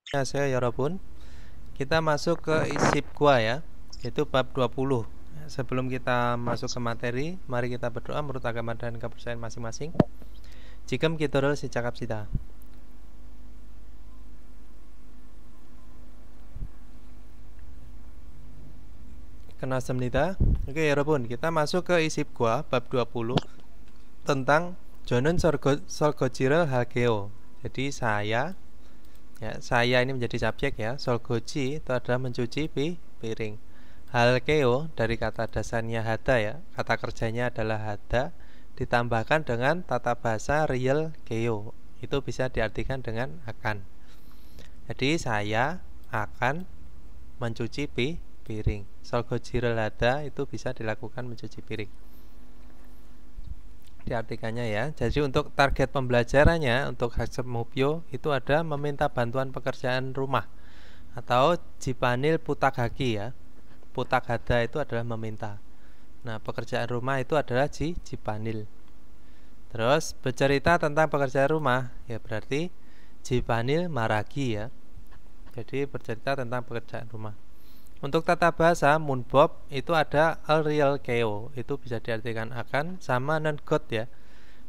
Saya Yorobun. Kita masuk ke isip gua ya, yaitu bab 20. Sebelum kita masuk ke materi, mari kita berdoa menurut agama dan kepercayaan masing-masing. Jikam kita dulu si cakap sita. Kena semnita. Oke Yorobun, kita masuk ke isip gua bab 20 tentang Jonon Solgojirel Hageo. Jadi saya ini menjadi subjek ya. Solgoji itu adalah mencuci piring. Halkeo dari kata dasarnya hada ya. Kata kerjanya adalah hada ditambahkan dengan tata bahasa real keo. Itu bisa diartikan dengan akan. Jadi saya akan mencuci piring. Solgojirel hada itu bisa dilakukan mencuci piring. Diartikannya ya. Jadi untuk target pembelajarannya untuk Haksep Mubyo itu ada meminta bantuan pekerjaan rumah atau jipanil putaghaki ya. Putaghada itu adalah meminta. Nah, pekerjaan rumah itu adalah jipanil. Terus bercerita tentang pekerjaan rumah ya berarti jipanil maragi ya. Jadi bercerita tentang pekerjaan rumah. Untuk tata bahasa munbob itu ada real keo, itu bisa diartikan akan sama non-god ya.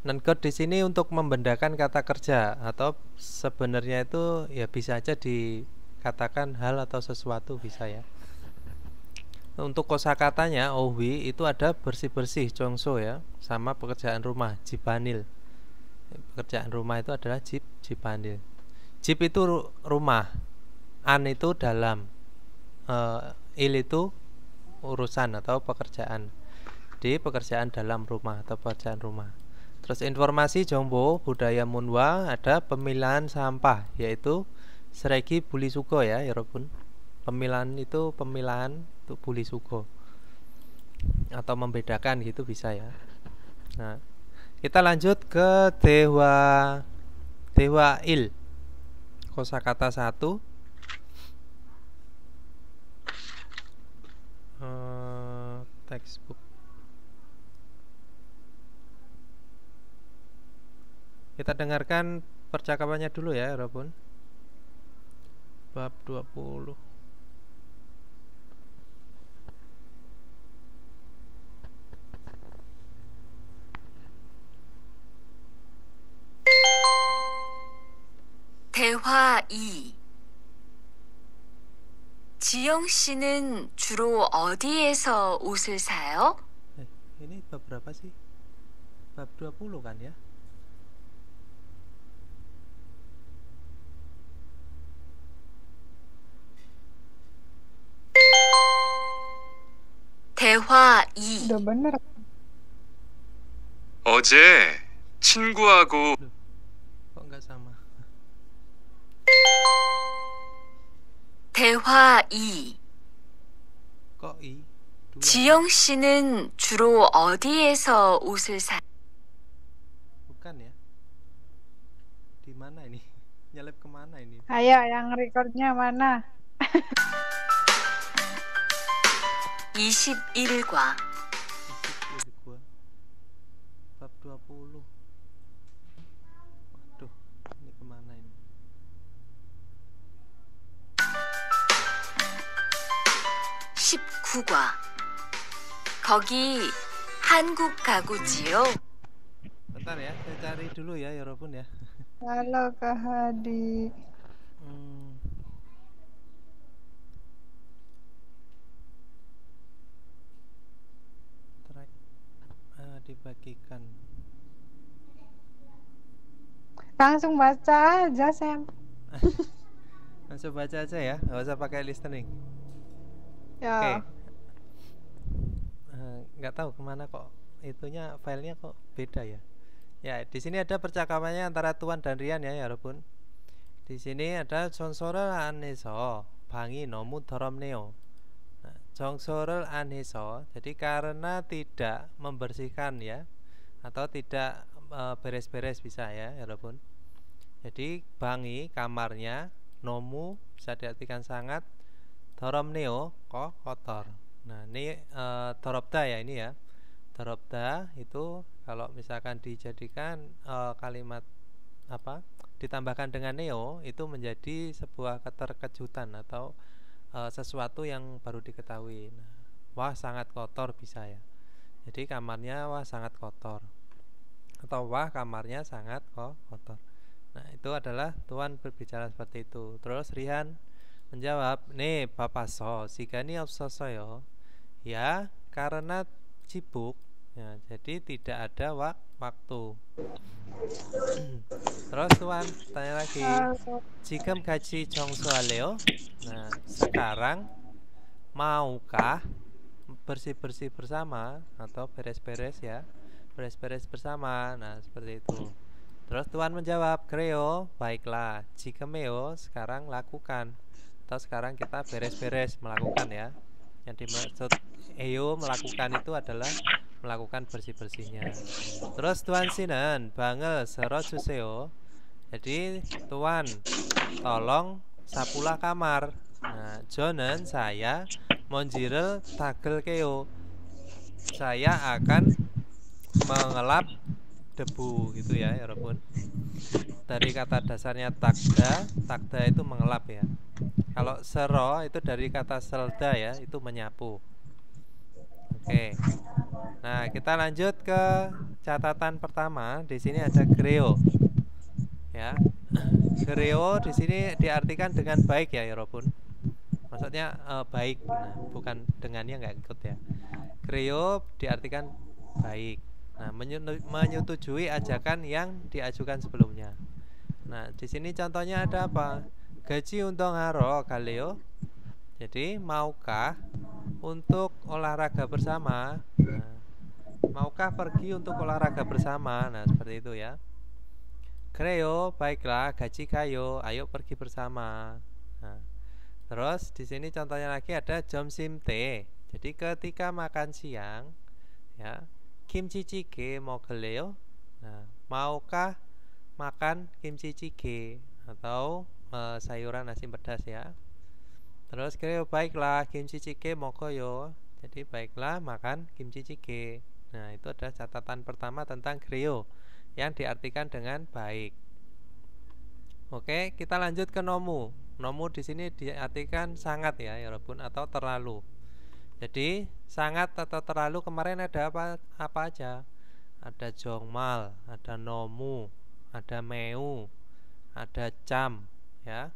Non-god di sini untuk membedakan kata kerja atau sebenarnya itu ya bisa aja dikatakan hal atau sesuatu bisa ya. Untuk kosakatanya ohwi itu ada bersih-bersih jongso ya, sama pekerjaan rumah jipanil. Pekerjaan rumah itu adalah jipanil. Jip itu rumah, an itu dalam, il itu urusan atau pekerjaan. Di pekerjaan dalam rumah atau pekerjaan rumah. Terus informasi jombo budaya Munwa ada pemilahan sampah yaitu seregi buli sugo ya Yorobun. Pemilahan itu buli sugo atau membedakan gitu bisa ya. Nah, kita lanjut ke dewa il. Kosakata 1. Textbook. Kita dengarkan percakapannya dulu ya, Robun. Bab 20. 대화 2. 지영 씨는 주로 어디에서 옷을 사요? Ini bab berapa sih? Bab 20 kan ya? 대화 2. Udah bener. 어제 친구하고 Loh, kok nggak sama? 대화 2. Kok i? 2. 지영 씨는 주로 어디에서 옷을 사요? Bukan ya? Di mana ini? Nyelip kemana ini? Ayo, yang recordnya mana? 21과 Gua. Bab 20. Waduh, ini kemana ini? 19과 거기 한국 가구지요? Bentar ya, saya cari dulu ya, Yorobun ya. Halo Kak Hadi. Track dibagikan. Langsung baca aja, Sam. Langsung baca aja ya, nggak usah pakai listening. Ya. Oke. Nggak tahu kemana kok itunya filenya kok beda ya. Ya, di sini ada percakapannya antara Tuan dan Rian ya, Yorobun. Di sini ada 정서를 안에서 방이 너무 더럽네요. 정서를 안에서, jadi karena tidak membersihkan ya, atau tidak beres-beres bisa ya, Yorobun. Jadi bangi kamarnya, nomu bisa diartikan sangat, 더럽네요 kok kotor. Nah ini 더럽다 ya ini ya. 더럽다 itu kalau misalkan dijadikan kalimat apa ditambahkan dengan neo itu menjadi sebuah keterkejutan atau sesuatu yang baru diketahui. Nah, wah sangat kotor bisa ya. Jadi kamarnya wah sangat kotor. Atau wah kamarnya sangat kotor. Nah, itu adalah Tuan berbicara seperti itu. Terus Rihan menjawab, "네, 바빠서 시간이 없어서요." Ya, karena sibuk. Ya, jadi tidak ada waktu. Terus Tuan tanya lagi, Halo. "지금 같이 청소할래요?" Nah, sekarang maukah bersih-bersih bersama atau beres-beres ya? Beres-beres bersama. Nah, seperti itu. Terus Tuan menjawab, "그래요, baiklah. 지금요, sekarang lakukan." Atau sekarang kita beres-beres melakukan ya. Yang dimaksud eyo melakukan itu adalah melakukan bersih-bersihnya. Terus Tuan Sinan, 방을 쓸어주세요. Jadi Tuan, tolong sapulah kamar. Nah, 저는 saya 먼지를 닦을게요. Saya akan mengelap debu gitu ya, walaupun dari kata dasarnya takda itu mengelap ya. Kalau sero itu dari kata selda ya, itu menyapu. Oke. Nah, kita lanjut ke catatan pertama. Di sini ada greo. Ya. Greo di sini diartikan dengan baik ya, walaupun maksudnya baik. Nah, bukan dengannya nggak ikut ya. Greo diartikan baik. Nah, menyetujui ajakan yang diajukan sebelumnya. Nah, di sini contohnya ada apa? Gaji 운동하러 갈래요? Jadi, maukah untuk olahraga bersama? Nah, maukah pergi untuk olahraga bersama? Nah, seperti itu ya. 그래요, baiklah, gaji 가요. Ayo pergi bersama. Nah, terus di sini contohnya lagi ada 점심때. Jadi ketika makan siang, ya. 김치찌개 먹을래요? Nah, maukah makan kimchi jjigae atau sayuran nasi pedas ya. Terus kira baiklah kimchi jjigae 먹어요. Jadi baiklah makan kimchi jjigae. Nah, itu adalah catatan pertama tentang greo yang diartikan dengan baik. Oke, kita lanjut ke nomu. Nomu di sini diartikan sangat ya, walaupun atau terlalu. Jadi sangat atau terlalu kemarin ada apa aja? Ada jongmal, ada nomu, ada meu, ada cam, ya.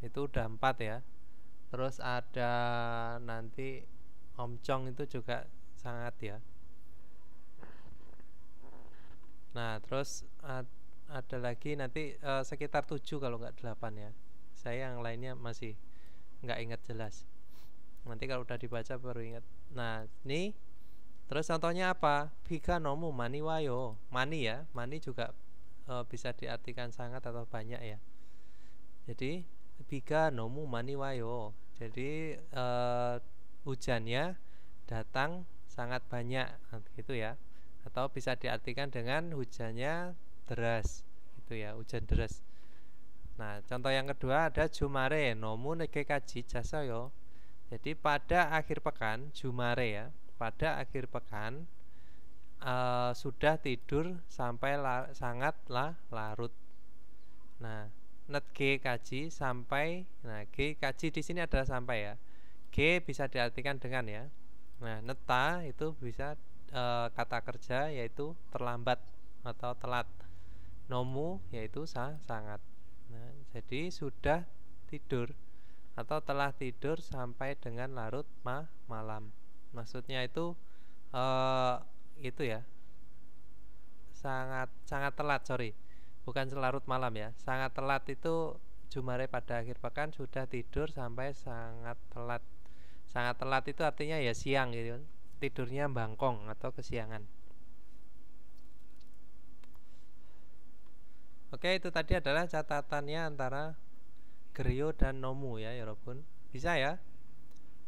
Itu udah 4 ya. Terus ada nanti omcong itu juga sangat ya. Nah, terus ada lagi nanti sekitar 7 kalau nggak 8 ya. Saya yang lainnya masih nggak ingat jelas. Nanti kalau udah dibaca baru ingat. Nah, ini terus contohnya apa? Biga nomu mani wayo. Mani ya, mani juga bisa diartikan sangat atau banyak ya. Jadi biga nomu mani wayo. Jadi hujannya datang sangat banyak gitu ya. Atau bisa diartikan dengan hujannya deras gitu ya, hujan deras. Nah, contoh yang kedua ada jumare nomu nekekaji jasayo. Jadi pada akhir pekan, jumare ya, pada akhir pekan sudah tidur sampai sangatlah larut. Nah, netge kaji sampai, nah g kaji di sini adalah sampai ya. G bisa diartikan dengan ya. Nah, neta itu bisa kata kerja yaitu terlambat atau telat. Nomu yaitu sangat. Nah, jadi sudah tidur atau telah tidur sampai dengan larut malam. Maksudnya itu ya. Sangat telat, bukan selarut malam ya. Sangat telat itu jumare pada akhir pekan sudah tidur sampai sangat telat. Sangat telat itu artinya ya siang gitu. Tidurnya bangkong atau kesiangan. Oke, itu tadi adalah catatannya antara greo dan nomu ya, walaupun bisa ya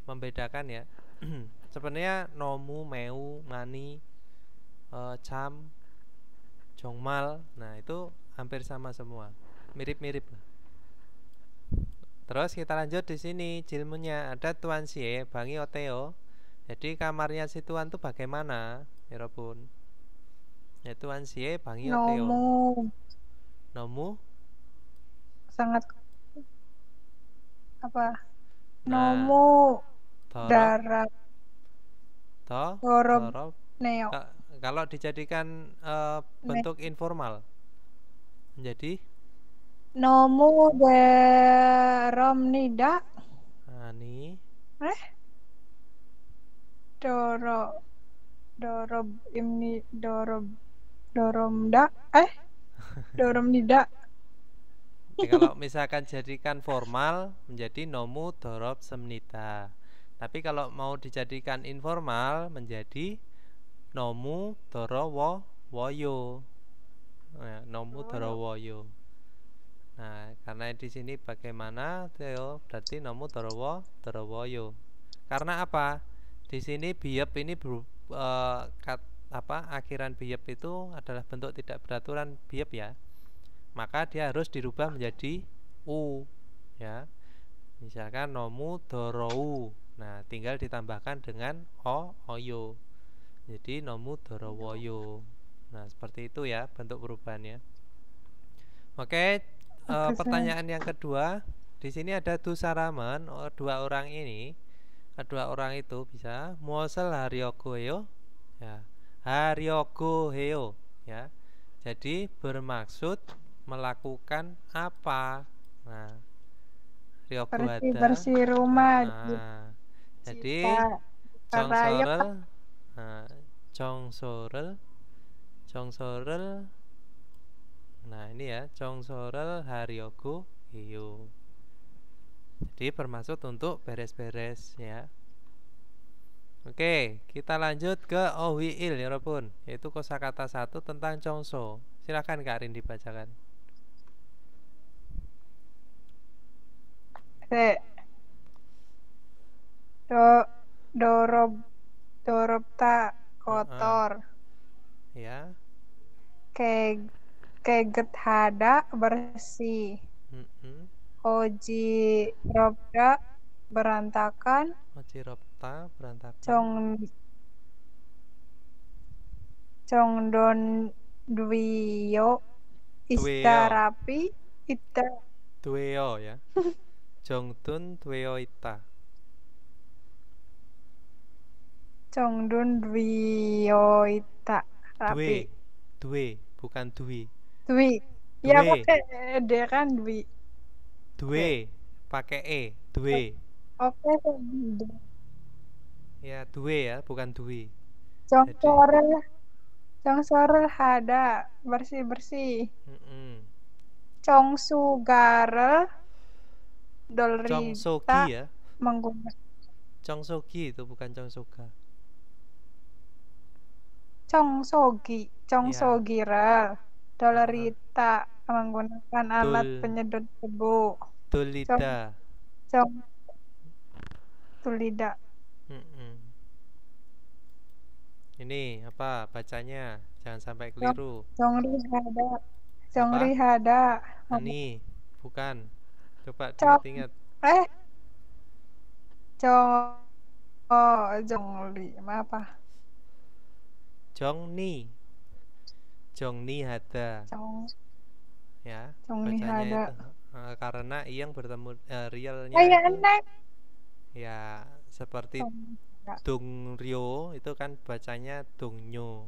membedakan ya. Sebenarnya nomu, meu, mani, cam, jongmal, nah itu hampir sama semua, mirip-mirip. Terus kita lanjut di sini jilmunya ada Tuan Sie Bangi Oteo. Jadi kamarnya si Tuan itu bagaimana, walaupun ya Tuan Sie Bangi Oteo. Nomu. Nomu sangat apa? Nah, Nomu dorob, darat dorob dorob. neo Kalau dijadikan bentuk informal menjadi nomu derom nida ini doro dorob imni doromda dorom nida. kalau misalkan jadikan formal menjadi nomu dorob semnita. Tapi kalau mau dijadikan informal menjadi nomu dorowo woyo. Nomu dorowoyo. Nah, karena di sini bagaimana Theo? Berarti nomu dorowoyo. Karena apa? Di sini biyep ini akhiran biyep itu adalah bentuk tidak beraturan biyep ya. Maka dia harus dirubah menjadi u ya. Misalkan nomu dorou. Nah, tinggal ditambahkan dengan oyo. Jadi nomu dorowoyo. Nah, seperti itu ya bentuk perubahannya. Oke, pertanyaan yang kedua. Di sini ada Dusaraman, dua orang ini. Kedua orang itu bisa Mosel Haryogo heo ya. Haryogo heo ya. Jadi bermaksud melakukan apa? Nah, Ryogo hada bersih rumah. Nah, jadi Jongsorel Jongsorel. Nah, ini ya Jongsorel Haryogo heo. Jadi bermaksud untuk beres-beres ya. Oke, kita lanjut ke Owiil ya Robun, yaitu kosakata 1 tentang Chongso. Silakan Kak Rin dibacakan. Dorobta kotor. Ya. Keget hada bersih. Oji robda berantakan. Oji robta berantakan. Congdon duio ista rapi ita dueo ya. Jongdun dueo ita. Congdun duio ita rapi. Due bukan dwi. Dwi. Ya pakai D kan dwi. Due pakai e, due. Oke. Ya, due ya, bukan dwi. Congsorel hada bersih-bersih. Congsugarel dolrita Congsogi ya. menggunakan Congsogi itu bukan Congsoga. Congsogirel dolrita menggunakan alat penyedot debu. Tulida. Tulida. Ini apa bacanya? Jangan sampai keliru. Congri hada. Ini bukan. Coba diingat-ingat. Jongli apa? Jongni hada. Ya, Jongni bacanya hada. itu karena yang bertemu realnya ya seperti Dongryo itu kan bacanya Dongnyo.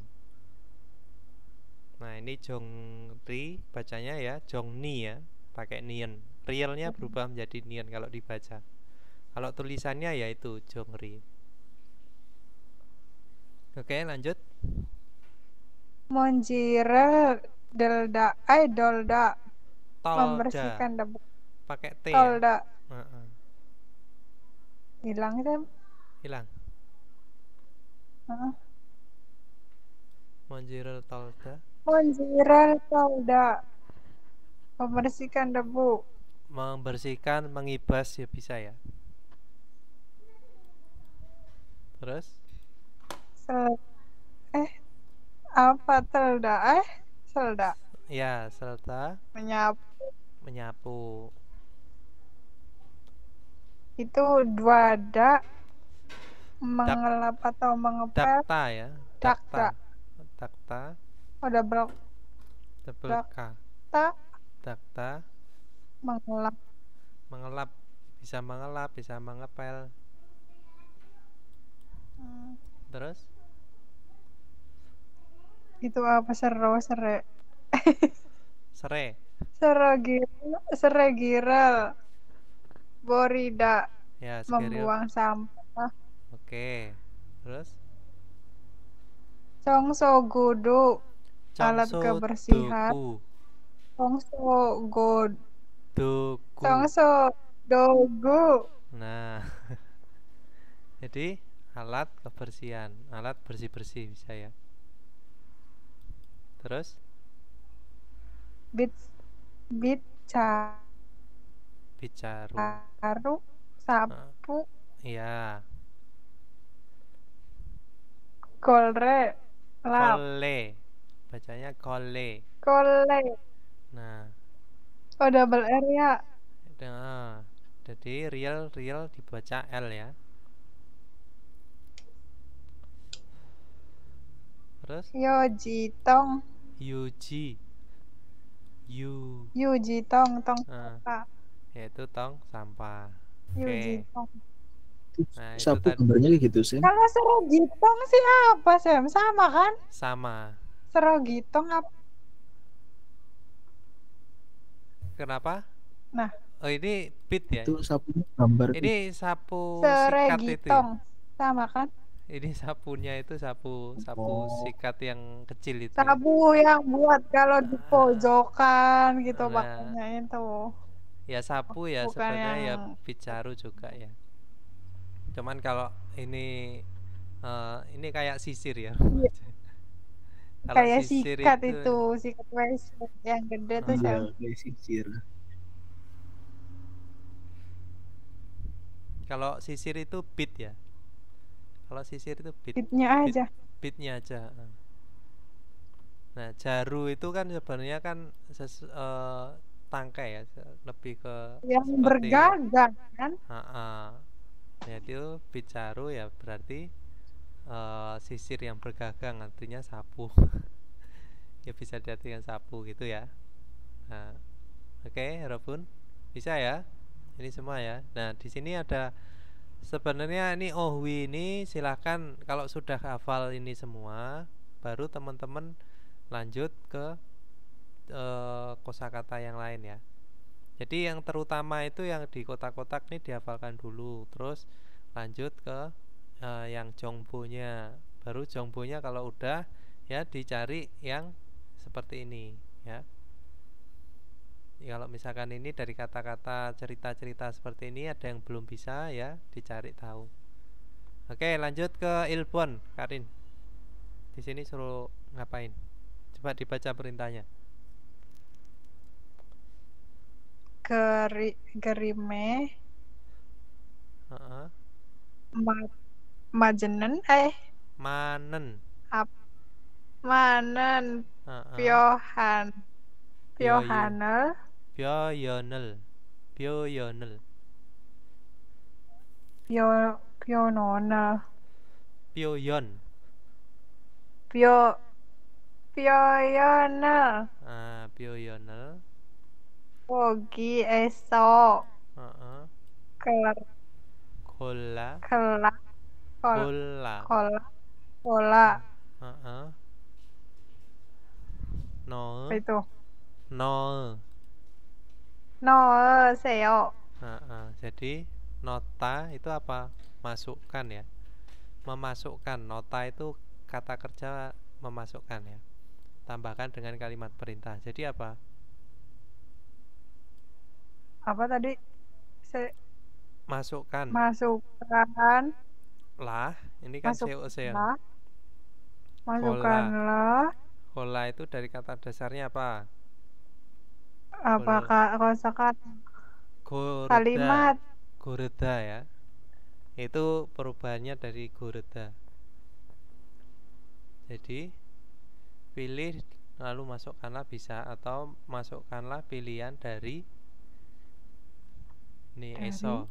Nah, ini Jongri bacanya ya Jongni ya, pakai nien. Realnya berubah menjadi nien kalau dibaca. Kalau tulisannya ya itu Jongri. Oke, lanjut. Monjirel dolda. Membersihkan debu. Pakai T Tolda. ya? Hilang kan? Hilang. Monjirel tolda. Membersihkan debu. Membersihkan, mengibas ya bisa ya. Terus? Apa telda? Selda. Ya, selda. Menyapu. Itu dwada mengelap atau mengepel. Dakta ya. Dakta. Dakta. Oh, double K. ta. Dakta. Mengelap. Mengelap, bisa mengepel. Terus Itu apa sere? sere. Seregiral. Borida. Ya, steril. Membuang sampah. Oke. Terus Congsogudu. Alat congso kebersihan. doku. Congsogodu. Doku. Congsodogu. Nah, jadi alat kebersihan, alat bersih-bersih bisa ya. Terus Bicaru. bicaru. Sapu. Iya. Kolre. Lap. Kole. Bacanya kole. Kole. Nah, Oh, double R ya. nah, jadi real dibaca L ya. Terus Yojitong. Yuji. Yujitong. Tong Nah, sampah. yaitu tong sampah. Oke. Yujitong. Nah, itu Sapu tadi gambarnya kayak gitu sih. Kalau serogitong sih apa, Sam? Sama kan? sama. Serogitong apa? Kenapa? Nah, Oh, ini bit ya. Itu sapunya gambar. Ini sapu sikat itu ya. seregitong. Sama kan? Ini sapunya itu sapu Oh. sikat yang kecil itu ya. Sabu yang buat kalau di pojokan gitu Nah. pakainya itu. Ya sapu ya Bukan sebenarnya ya yang- bicaru juga ya. Cuman kalau ini kayak sisir ya. Iya. Kalau Kayak sisir sikat itu, sikat WC yang gede tuh Iya, Sam. kayak sisir. Kalau sisir itu bit ya. Kalau sisir itu bit. Bitnya aja. Bitnya aja. Nah, jaru itu kan sebenarnya kan tangkai ya, lebih ke Yang seperti bergagang kan? Jadi bicaru ya berarti sisir yang bergagang, artinya sapu. Ya bisa diartikan sapu gitu ya. Nah, oke, Robun bisa ya. Ini semua ya. Nah, di sini ada sebenarnya ini Ohwi ini silakan kalau sudah hafal ini semua, baru teman-teman lanjut ke kosakata yang lain ya. Jadi yang terutama itu yang di kotak-kotak nih dihafalkan dulu, terus lanjut ke yang jongbonya. Baru jongbonya kalau udah ya dicari yang seperti ini ya. Kalau misalkan ini dari kata-kata cerita-cerita seperti ini ada yang belum bisa ya dicari tahu. Oke, lanjut ke Ilbon, Karin. Di sini suruh ngapain? Coba dibaca perintahnya. Gerime Heeh. Majenen Manen. Manen Heeh. Piohanel Pionel. Piononel Pioyon. Pioyonel Pioyonel. Pogi esok Heeh. Kola Heeh. No. Apa itu? No. Seo. Jadi nota itu apa? Masukkan ya. Memasukkan. Nota itu kata kerja memasukkan ya. Tambahkan dengan kalimat perintah. Jadi apa? Apa tadi? Masukkan. Lah, ini kan COC ya. Masukkanlah. Kola itu dari kata dasarnya apa? Apakah kosakata? Kalimat. Goreda ya. Itu perubahannya dari goreda. Jadi pilih lalu masukkanlah bisa, atau masukkanlah pilihan dari ini eso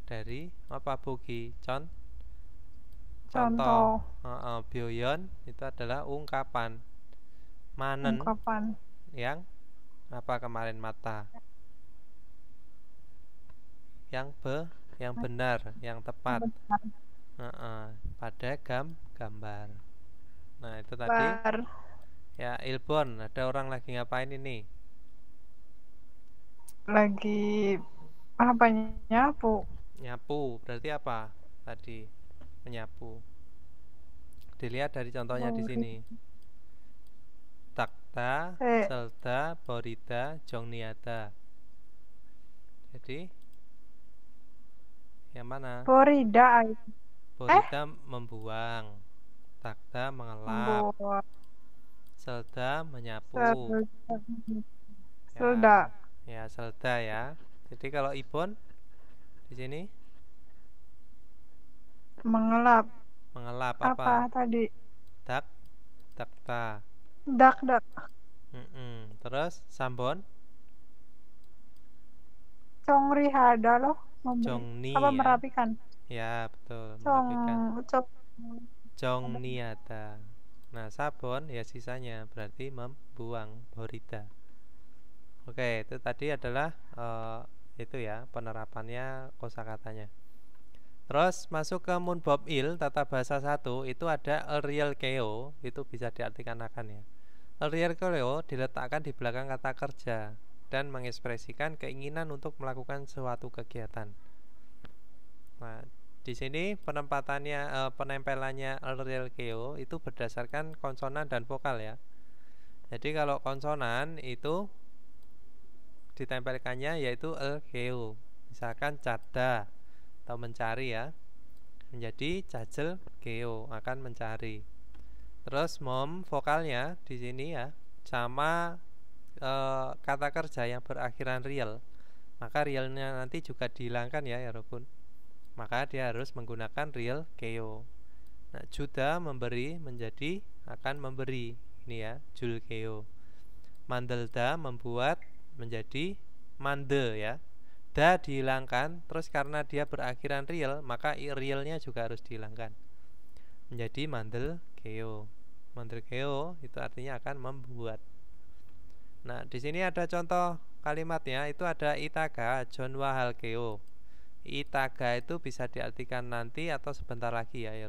dari apa Bogi contoh. Bioyon itu adalah ungkapan. Manen Ungkapan. yang apa kemarin mata. yang benar, yang tepat. Pada gambar. Nah, itu tadi. Ya, Ilbon, ada orang lagi ngapain ini? Lagi apa, nyapu? Nyapu, berarti apa? Tadi menyapu. Dilihat dari contohnya di sini. Takta, selda, borida, jongniada. Jadi yang mana? Borida. Borida membuang, takta mengelap, selda menyapu. Selda. Ya, selda ya. Jadi kalau Ibon di sini mengelap. Mengelap apa tadi? Takta. Dak. Terus Sambon? Congrihada loh. Jongni apa ya? Merapikan? Ya betul, merapikan. Jongniada. Nah, sabon ya sisanya berarti membuang, borida. Oke, itu tadi adalah itu ya penerapannya kosakatanya. Terus masuk ke Munbob il tata bahasa 1 itu ada real keo, itu bisa diartikan akan ya. Real keo diletakkan di belakang kata kerja dan mengekspresikan keinginan untuk melakukan suatu kegiatan. Nah, di sini penempelannya real keo itu berdasarkan konsonan dan vokal ya. Jadi kalau konsonan itu ditempelkannya yaitu keo. Misalkan cada atau mencari ya, menjadi jajel geo, akan mencari. Terus vokalnya di sini ya sama kata kerja yang berakhiran real, maka realnya nanti juga dihilangkan ya Robun. Maka dia harus menggunakan real geo. Nah, juda memberi menjadi akan memberi, ini ya jul geo. Mandelda membuat menjadi mande ya. Da dihilangkan, terus karena dia berakhiran real, maka realnya juga harus dihilangkan. Menjadi mandel geo. Mandel geo itu artinya akan membuat. Nah, di sini ada contoh kalimatnya, itu ada itaga jonwa hal geo. Itaga itu bisa diartikan nanti atau sebentar lagi ya,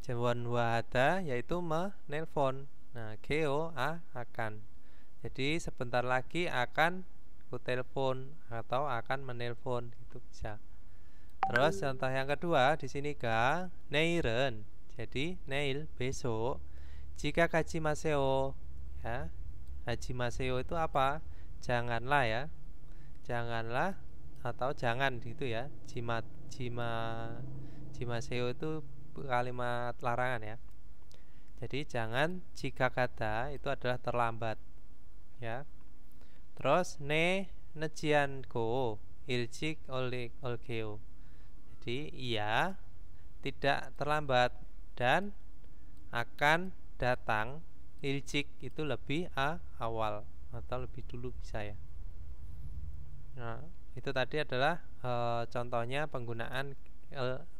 jonwa hada yaitu menelpon. Nah, geo akan. Jadi sebentar lagi akan telepon atau akan menelpon, itu bisa. Terus contoh yang kedua di sini ga neiren. Jadi neil besok. Jika kaji maseo ya. Haji maseo itu apa? Janganlah ya. Janganlah atau jangan gitu ya. Jimaseo itu kalimat larangan ya. Jadi jangan jika kata itu adalah terlambat ya. Terus nejianko ilcik olgeo. Jadi ia tidak terlambat dan akan datang. Ilcik itu lebih awal atau lebih dulu bisa ya. Nah, itu tadi adalah contohnya penggunaan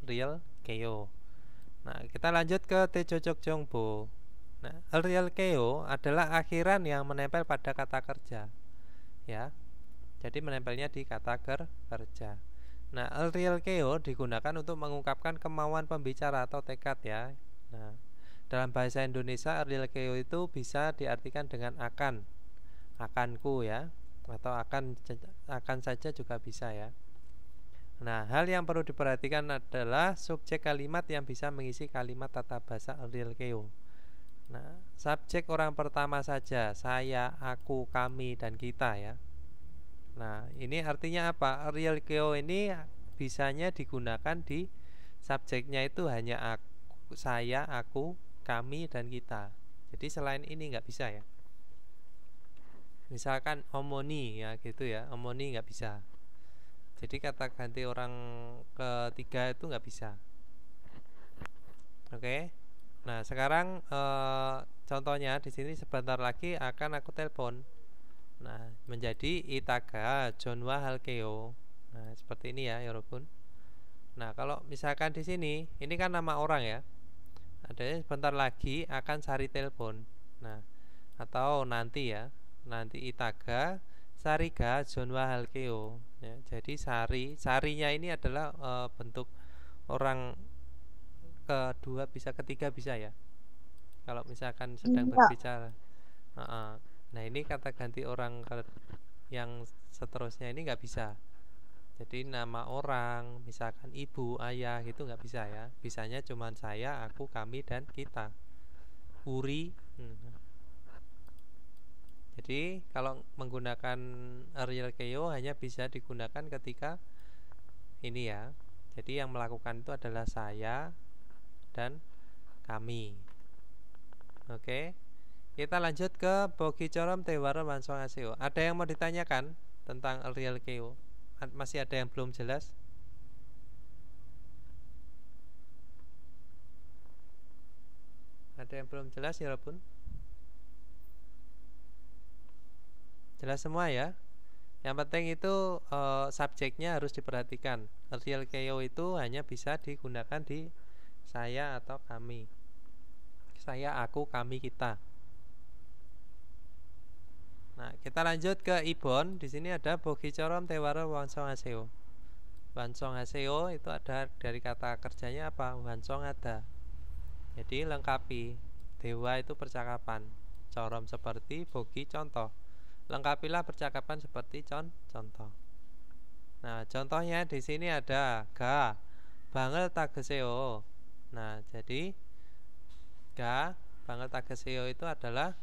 real keo. Nah, kita lanjut ke tejojok jongbo. Nah, real keo adalah akhiran yang menempel pada kata kerja. Ya, jadi menempelnya di kata kerja. Nah, real keo digunakan untuk mengungkapkan kemauan pembicara atau tekad ya. Nah, dalam bahasa Indonesia real keo itu bisa diartikan dengan akanku ya, atau akan saja juga bisa ya. Nah, hal yang perlu diperhatikan adalah subjek kalimat yang bisa mengisi kalimat tata bahasa real keo. Nah, subjek orang pertama saja, saya, aku, kami, dan kita ya. Nah, ini artinya apa? Real keo ini bisanya digunakan di subjeknya itu hanya aku, saya, aku, kami, dan kita. Jadi selain ini nggak bisa ya. Misalkan omoni ya gitu ya, omoni nggak bisa. Jadi kata ganti orang ketiga itu nggak bisa. Oke. Nah, sekarang contohnya di sini sebentar lagi akan aku telepon. Nah, menjadi itaga jonwa halkeo. Nah, seperti ini ya, Yorobun. Nah, kalau misalkan di sini, ini kan nama orang ya. Ada sebentar lagi akan cari telepon. Nah, atau nanti ya. Nanti itaga Sariga Jonwa Halkeo ya, jadi sarinya ini adalah bentuk orang kedua bisa, ketiga bisa ya. Kalau misalkan sedang Iya. berbicara. Nah ini kata ganti orang yang seterusnya ini nggak bisa. Jadi nama orang, misalkan ibu, ayah itu nggak bisa ya. Bisanya cuma saya, aku, kami, dan kita. Uri. Jadi kalau menggunakan real keo hanya bisa digunakan ketika ini ya. Jadi yang melakukan itu adalah saya dan kami. Oke. Kita lanjut ke bogi corom tewara wansong aseo. Ada yang mau ditanyakan tentang real keo? Masih ada yang belum jelas? Ada yang belum jelas ya Robun? Jelas semua ya. Yang penting itu subjeknya harus diperhatikan. Real keo itu hanya bisa digunakan di saya atau kami. Saya, aku, kami, kita. Nah, kita lanjut ke ibon. Di sini ada bogi corom tewara wansong aseo. Wansong aseo itu ada dari kata kerjanya apa? Wansong ada. Jadi lengkapi. Dewa itu percakapan. Corom seperti, bogi contoh. Lengkapilah percakapan seperti contoh. Nah, contohnya di sini ada ga bangel tageseo. Nah, jadi ga bangel tageseo itu adalah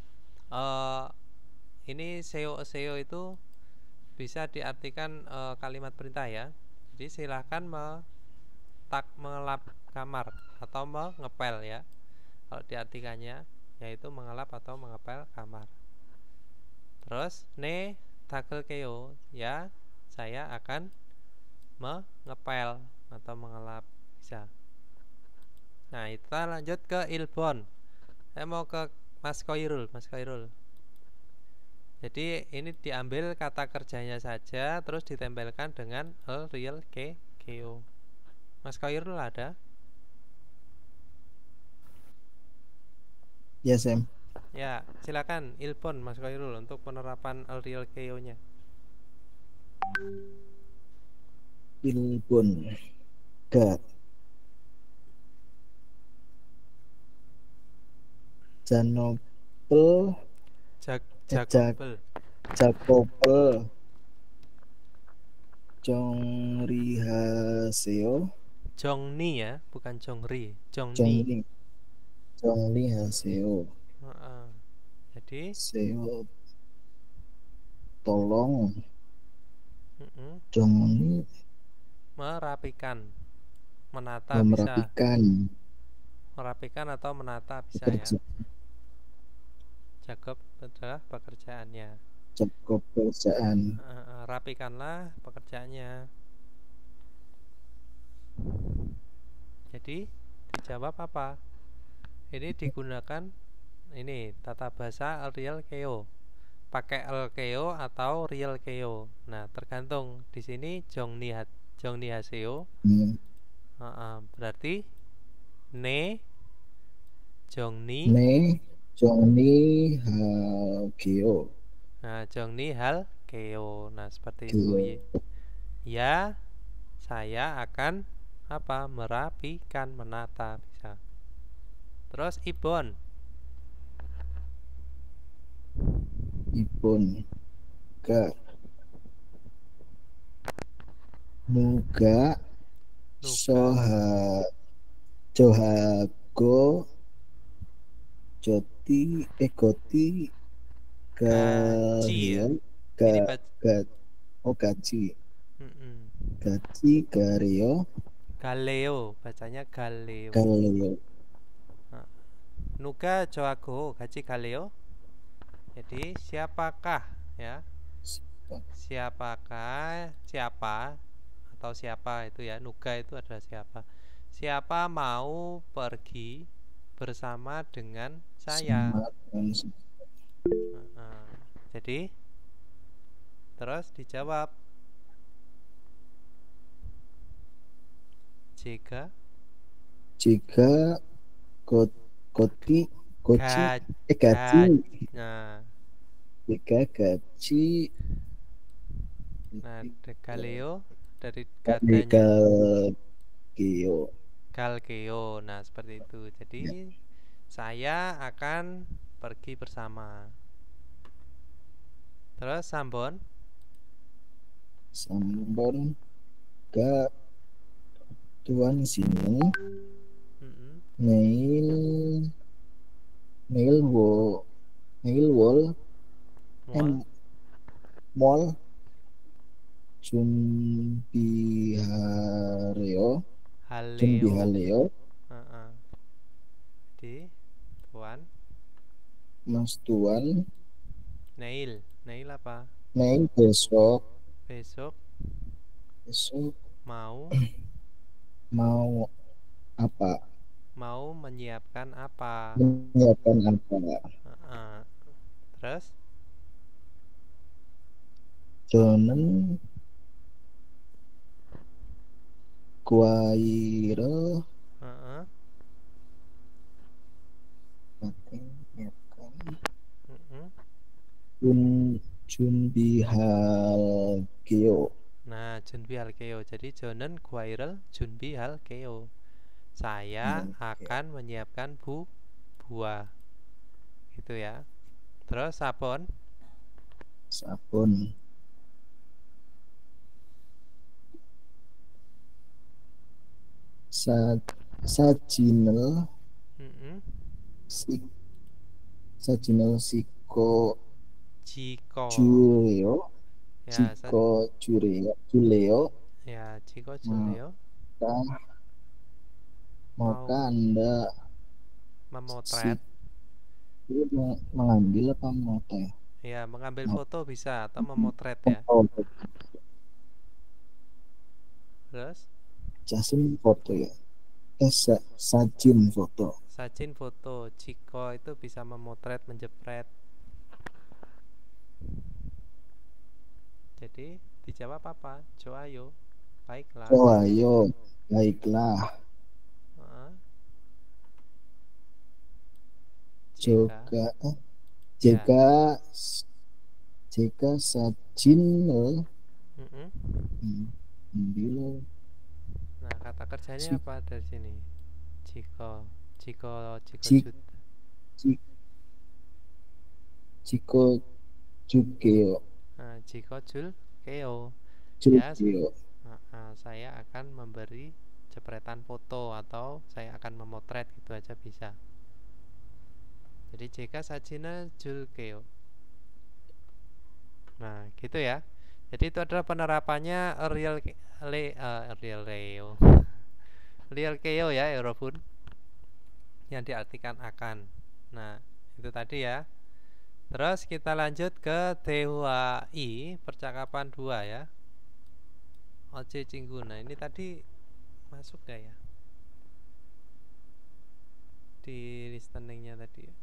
ini seo itu bisa diartikan kalimat perintah ya. Jadi silahkan mengelap kamar atau mengepel ya. Kalau diartikannya yaitu mengelap atau mengepel kamar. Terus ne tagel keo ya, saya akan mengepel atau mengelap bisa. Nah, kita lanjut ke ilbon. Saya mau ke Mas Koirul. Jadi ini diambil kata kerjanya saja, terus ditempelkan dengan real keo. Mas Koirul ada? Ya, Sam. Ya, silakan ilpon Mas Koirul untuk penerapan real keo-nya. Ilbun ga janopel jakopel jongrihaseo Jongni ya, bukan jongri. Jongni haseo. Jadi seo tolong jongni merapikan, menata merapikan. bisa. Merapikan atau menata bisa ya. Jakob adalah pekerjaannya. Jakob pekerjaan. Rapikanlah pekerjaannya. Jadi dijawab apa? Ini digunakan ini tata bahasa real keo. Pakai keo atau real keo. Nah, tergantung. Di sini jongni haseo. Berarti ne jongni halkeo. Nah, jongni hal keo. Nah, seperti itu. Ya, saya akan apa? Merapikan, menata bisa. Terus ibon ga nuga johago goti gaji ya. Gaji galeo bacanya galeo. Nuga joago gaji galeo. Jadi siapakah ya? Siapa atau siapa itu ya? Nuga itu adalah siapa? Siapa mau pergi bersama dengan saya? Jadi terus dijawab jika gaji. Nah, jika gaji Nah, Galeo dari Dari katanya Galileo. Galgeo. Nah, seperti itu. Jadi Ya. saya akan pergi bersama. Terus Sambon. Sambon ke tuan sini. Mm-mm. Nail nail wo nail wall Mall. mall Jumbihareo Haleo. Uh-uh. Di Tuan. Mas Tuan Nail. Nail apa? nail besok Besok mau apa mau menyiapkan apa? menyiapkan apa Uh-uh. Terus Jonen Kuairo uh-uh. menyiapkan Uh-uh. Junbihalkeo. Nah, Junbi Halkeo. Jadi Jonen Guairel Junbi Halkeo. Saya akan menyiapkan buah. Gitu ya. Terus sabon. Sabun Sajinel Mm-mm. Sajinel Siko Jiko. Juleo Ya, Jiko Juleo ya, Jiko Juleo maukah Anda memotret. mengambil apa memotret? Ya, mengambil foto bisa atau memotret ya. Terus Jasin foto ya. Sajin foto. sajin foto. Jiko itu bisa memotret, menjepret. Jadi dijawab apa? Joayo. Baiklah. Oh ayo, baiklah. Heeh. Jika sajin Mm-mm. ambil Nah, kata kerjanya apa dari sini? Jiko Jik- jud. Jiko Jukeo Nah, jiko jul keo. Jukeo. Saya akan memberi jepretan foto atau saya akan memotret, gitu aja bisa. Jadi jika sajina jul keo. Nah, gitu ya. Jadi itu adalah penerapannya real keo ya, Eurofun, yang diartikan akan. Nah, itu tadi ya. Terus kita lanjut ke TWI percakapan 2 ya. Oce Cingguna. Ini tadi masuk gak ya? Di listeningnya tadi ya.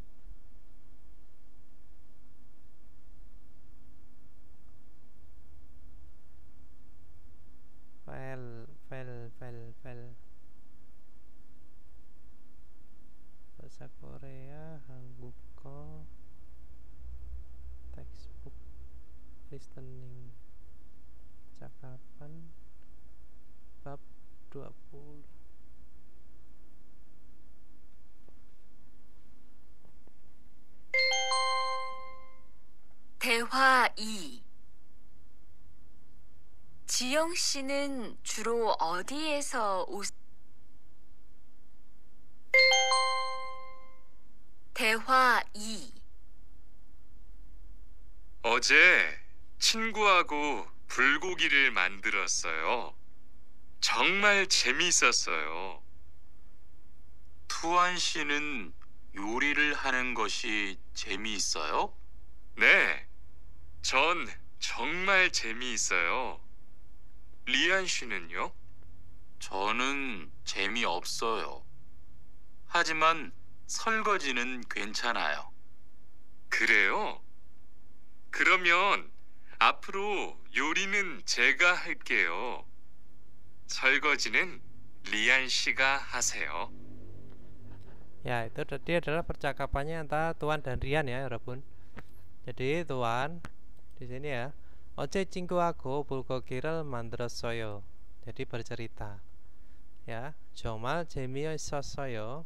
File bahasa Korea, Hangguko, textbook, listening, cakapan, bab 20. 대화 2. 지영 씨는 주로 어디에서 대화 2. 어제 친구하고 불고기를 만들었어요. 정말 재미있었어요. 투안 씨는 요리를 하는 것이 재미있어요? 네, 전 정말 재미있어요. 리안 씨는요? 저는 재미없어요. 하지만 설거지는 괜찮아요. 그래요? 그러면 앞으로 요리는 제가 할게요. 설거지는 리안 씨가 하세요. Ya, itu tadi adalah percakapannya antara Tuan dan Rian ya, Rabun. Jadi Tuan di sini ya, Oce 친구하고 불고기를 만들었어요. Jadi bercerita. Ya, 정말 재미있었어요.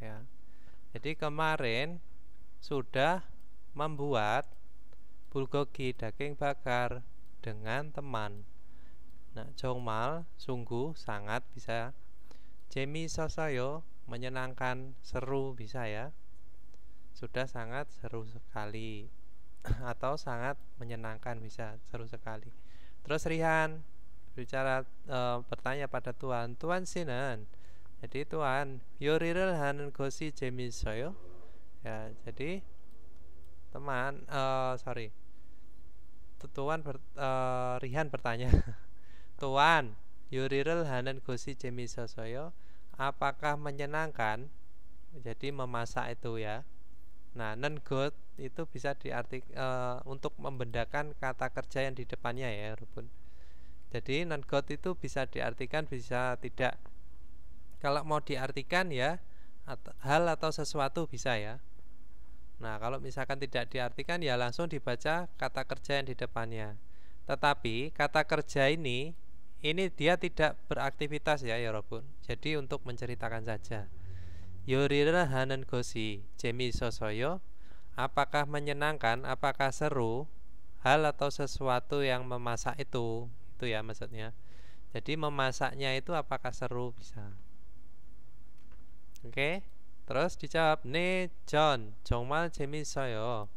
Ya. Jadi kemarin sudah membuat bulgogi daging bakar dengan teman. Nah, 정말 sungguh sangat bisa. 재미있었어요 menyenangkan, seru bisa ya. Sudah sangat seru sekali atau sangat menyenangkan bisa, seru sekali. Terus Rihan bicara bertanya pada Tuan, Tuan Sinan. Jadi Tuan, 요리를 하는 것이 재미있어요? Ya, jadi teman, Rihan bertanya, Tuan, 요리를 하는 것이 재미있어요? Apakah menyenangkan? Jadi memasak itu ya. Nah, nengot itu bisa diartikan untuk membedakan kata kerja yang di depannya ya, Rubun. Jadi nengot itu bisa diartikan, bisa tidak. Kalau mau diartikan ya hal atau sesuatu bisa ya. Nah, kalau misalkan tidak diartikan ya langsung dibaca kata kerja yang di depannya. Tetapi kata kerja ini dia tidak beraktivitas ya, Rubun. Jadi untuk menceritakan saja. 요리를 하는 것이 재미있어서요. Apakah menyenangkan, apakah seru, hal atau sesuatu yang memasak itu ya maksudnya. Jadi memasaknya itu apakah seru bisa. Oke, terus dijawab 네, 전 정말 재미있어요.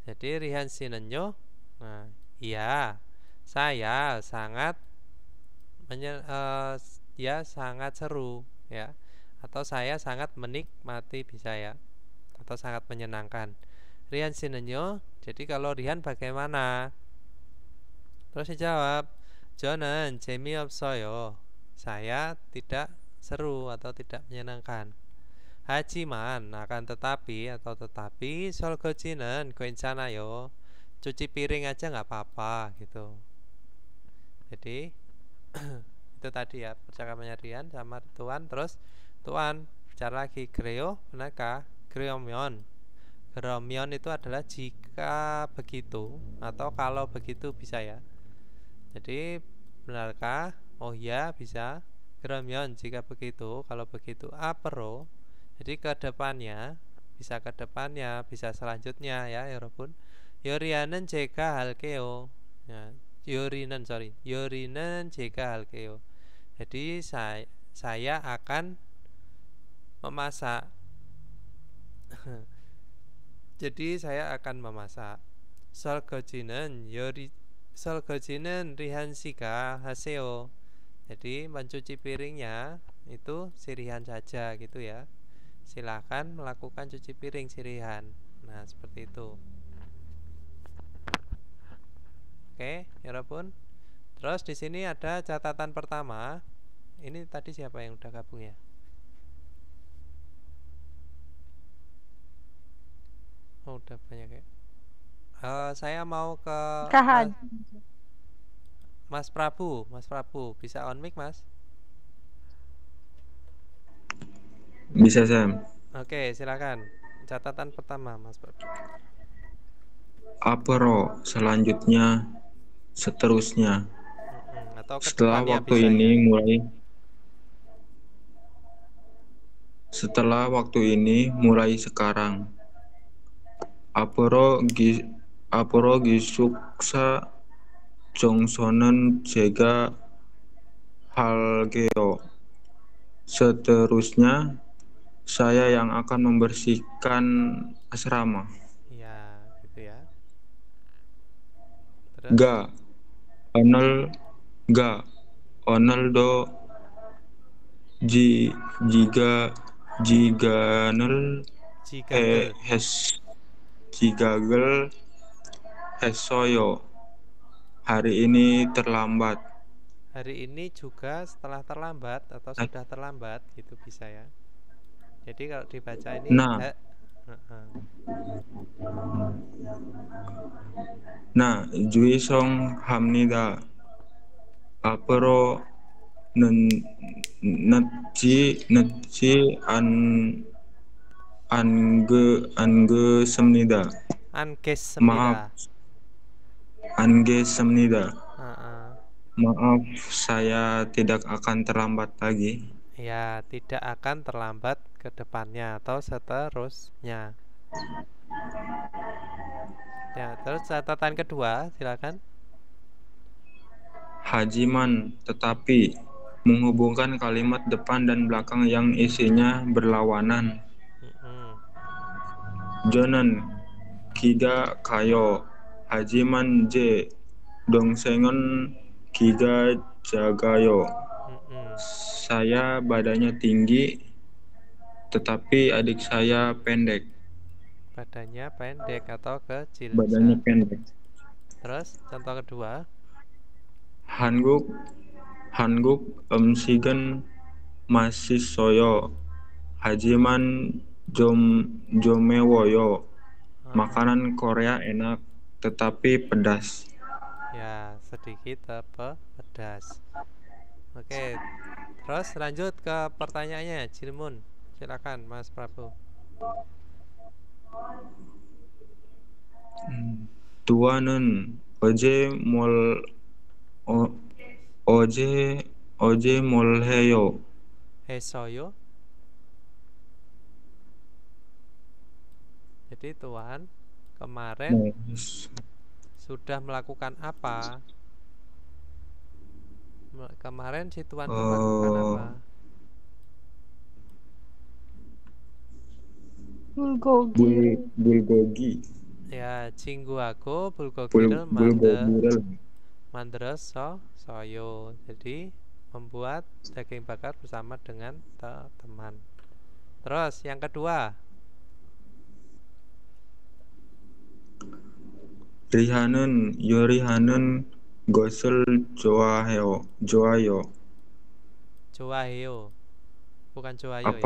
Jadi Rihan 씨는요, nah, iya, saya sangat sangat seru ya, atau saya sangat menikmati bisa ya, atau sangat menyenangkan. Rihan 씨는요, jadi kalau Rihan bagaimana? Terus dijawab 저는 재미없어요. Saya tidak seru atau tidak menyenangkan. 하지만 akan tetapi atau tetapi 설거지는 괜찮아요. Cuci piring aja nggak apa-apa gitu. Jadi itu tadi ya percakapannya Rian sama Tuan. Terus Tuan bicara lagi, 그래요? Benarkah? 그러면 itu adalah jika begitu atau kalau begitu bisa ya. Jadi benarkah? Oh ya bisa. 그러면 jika begitu, kalau begitu 앞으로. Jadi ke depannya, bisa selanjutnya ya, 여러분. 요리는 제가 할게요. Ya, 요리는 제가 할게요. Jadi saya akan memasak. Jadi saya akan memasak. 설거지는 Rihan 씨가 하세요. Jadi mencuci piringnya itu si Rihan saja gitu ya. Silakan melakukan cuci piring si Rihan. Nah, seperti itu. Oke, 여러분. Terus di sini ada catatan pertama. Ini tadi siapa yang udah gabung ya? Oh, udah banyak ya. Saya mau ke Mas Prabu. Mas Prabu, bisa on mic, Mas? Bisa, Sam. Oke, silakan. Catatan pertama, Mas Prabu. Apero, selanjutnya, seterusnya. Atau Setelah waktu bisa ini ya? mulai sekarang. 앞으로 기숙사 정서는 제가 할게요. Seterusnya saya yang akan membersihkan asrama. Iya, gitu ya. Terus? 오늘도 지각을 했어요. Hari ini terlambat. Hari ini juga setelah terlambat atau sudah terlambat gitu bisa ya. Jadi kalau dibaca ini 주의성합니다. 앞으로 늦지 않겠습니다. 않겠습니다. 알겠습니다. Ah, Maaf, saya tidak akan terlambat lagi. ya, tidak akan terlambat ke depannya atau seterusnya. Ya, terus catatan kedua, silakan. Hajiman, tetapi menghubungkan kalimat depan dan belakang yang isinya berlawanan. Mm-mm. Jonan, 기가 가요. 하지만 제 동생은 기가 작아요. Mm-mm. Saya badannya tinggi, tetapi adik saya pendek. Badannya pendek atau kecil Badannya bisa. pendek. Terus contoh kedua. 한국, 한국 음식은 맛있어요. 하지만 좀 매워요. Makanan Korea enak, tetapi pedas. Ya, sedikit pedas. Oke, terus lanjut ke pertanyaannya, Cilmun. Silakan, Mas Prabu. Tua는 어, 어제 뭘 해요? Hesoyo. Jadi Tuhan kemarin sudah melakukan apa? Kemarin si Tuan melakukan apa? Bulgogi. bulgogi. Ya, cingguaku bulgogi를 mandres soyo. Jadi membuat daging bakar bersama dengan teman. Terus yang kedua. 리하는 요리하는 것을 좋아해요. 좋아요. 좋아해요. Bukan 좋아요 ya.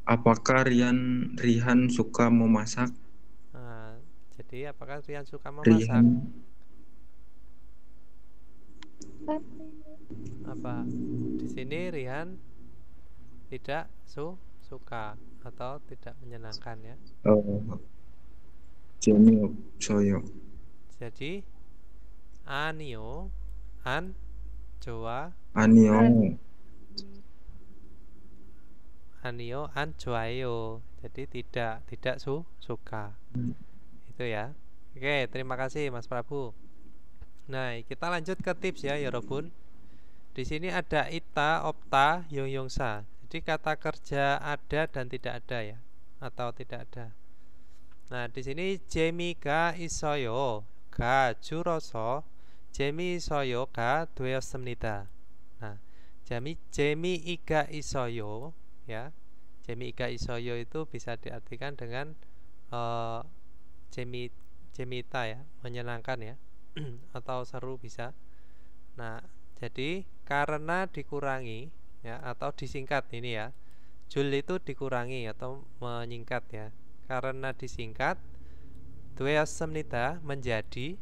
Apakah Rihan suka memasak? Nah, jadi apakah Rian suka memasak? Apa? Di sini Rian tidak suka atau tidak menyenangkan ya. 재미없어요. Jadi 아니요, 안 좋아. 아니요. 아니요, 안 좋아요. Jadi tidak suka. Itu ya. Oke, terima kasih Mas Prabu. Nah, kita lanjut ke tips ya, 여러분. Di sini ada ita, opta, 용용사. Jadi kata kerja ada dan tidak ada ya, atau tidak ada. Nah, di sini 재미가 있어요. 가 줄어서 재미있어요가 되었습니다. Nah, 재미가 있어요 ya. 재미가 있어요 itu bisa diartikan dengan 재미있다 ya, menyenangkan ya. Atau seru bisa. Nah, jadi karena dikurangi ya, atau disingkat ini ya, jul itu dikurangi atau menyingkat ya. Karena disingkat 되었습니다 menjadi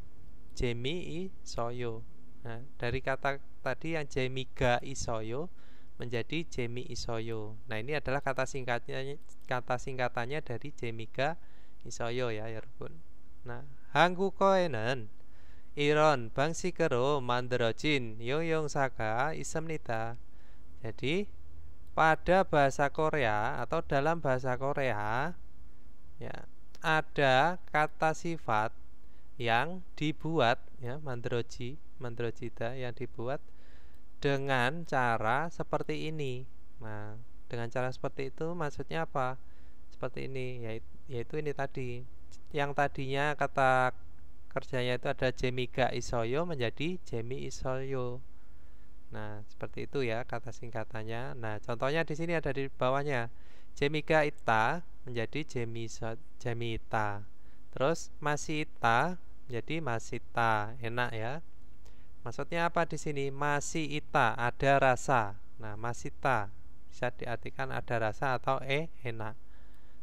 재미있어요. Nah, dari kata tadi yang 재미가 있어요 menjadi 재미있어요. Nah, ini adalah kata singkatannya dari 재미가 있어요 ya, 여러분. Nah, 한국어에는 이런 방식으로 만들어진 형용사가 있습니다. Jadi pada bahasa Korea atau dalam bahasa Korea ya, ada kata sifat yang dibuat ya, mandrojita yang dibuat dengan cara seperti ini. Nah, dengan cara seperti itu maksudnya apa? Seperti ini, yaitu ini tadi. Yang tadinya kata kerjanya itu ada 재미가 있어요 menjadi 재미있어요. Nah, seperti itu ya kata singkatannya. Nah, contohnya di sini ada di bawahnya. 재미가 있다 menjadi 재미있다. Terus masih ita menjadi masita, enak ya. Maksudnya apa di sini? Masih ita, ada rasa. Nah, masita bisa diartikan ada rasa atau enak.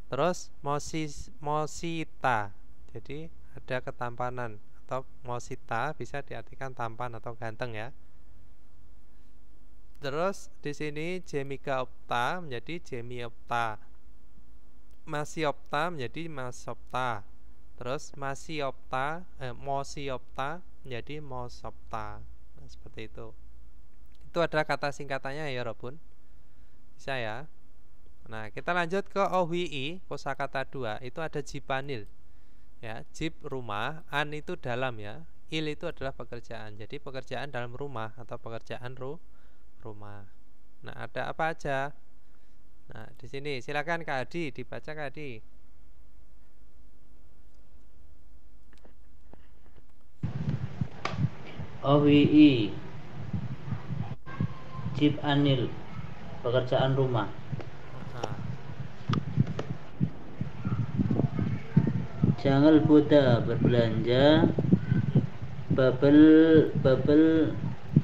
Terus mosita, jadi ada ketampanan, atau mosita bisa diartikan tampan atau ganteng ya. Terus di sini 재미가 없다 menjadi 재미없다. Masiopta menjadi masopta. Terus mosiopta menjadi mosopta. Nah, seperti itu. Itu adalah kata singkatannya ya Robun. Bisa ya. Nah, kita lanjut ke OWI, kosakata 2. Itu ada jipanil. Ya, jip rumah, an itu dalam ya. Il itu adalah pekerjaan. Jadi pekerjaan dalam rumah atau pekerjaan rumah. Nah, ada apa aja? Nah, di sini silakan Kak Adi dibaca Kak Adi. OWI Jip Anil pekerjaan rumah. Jangal Buddha berbelanja. Babel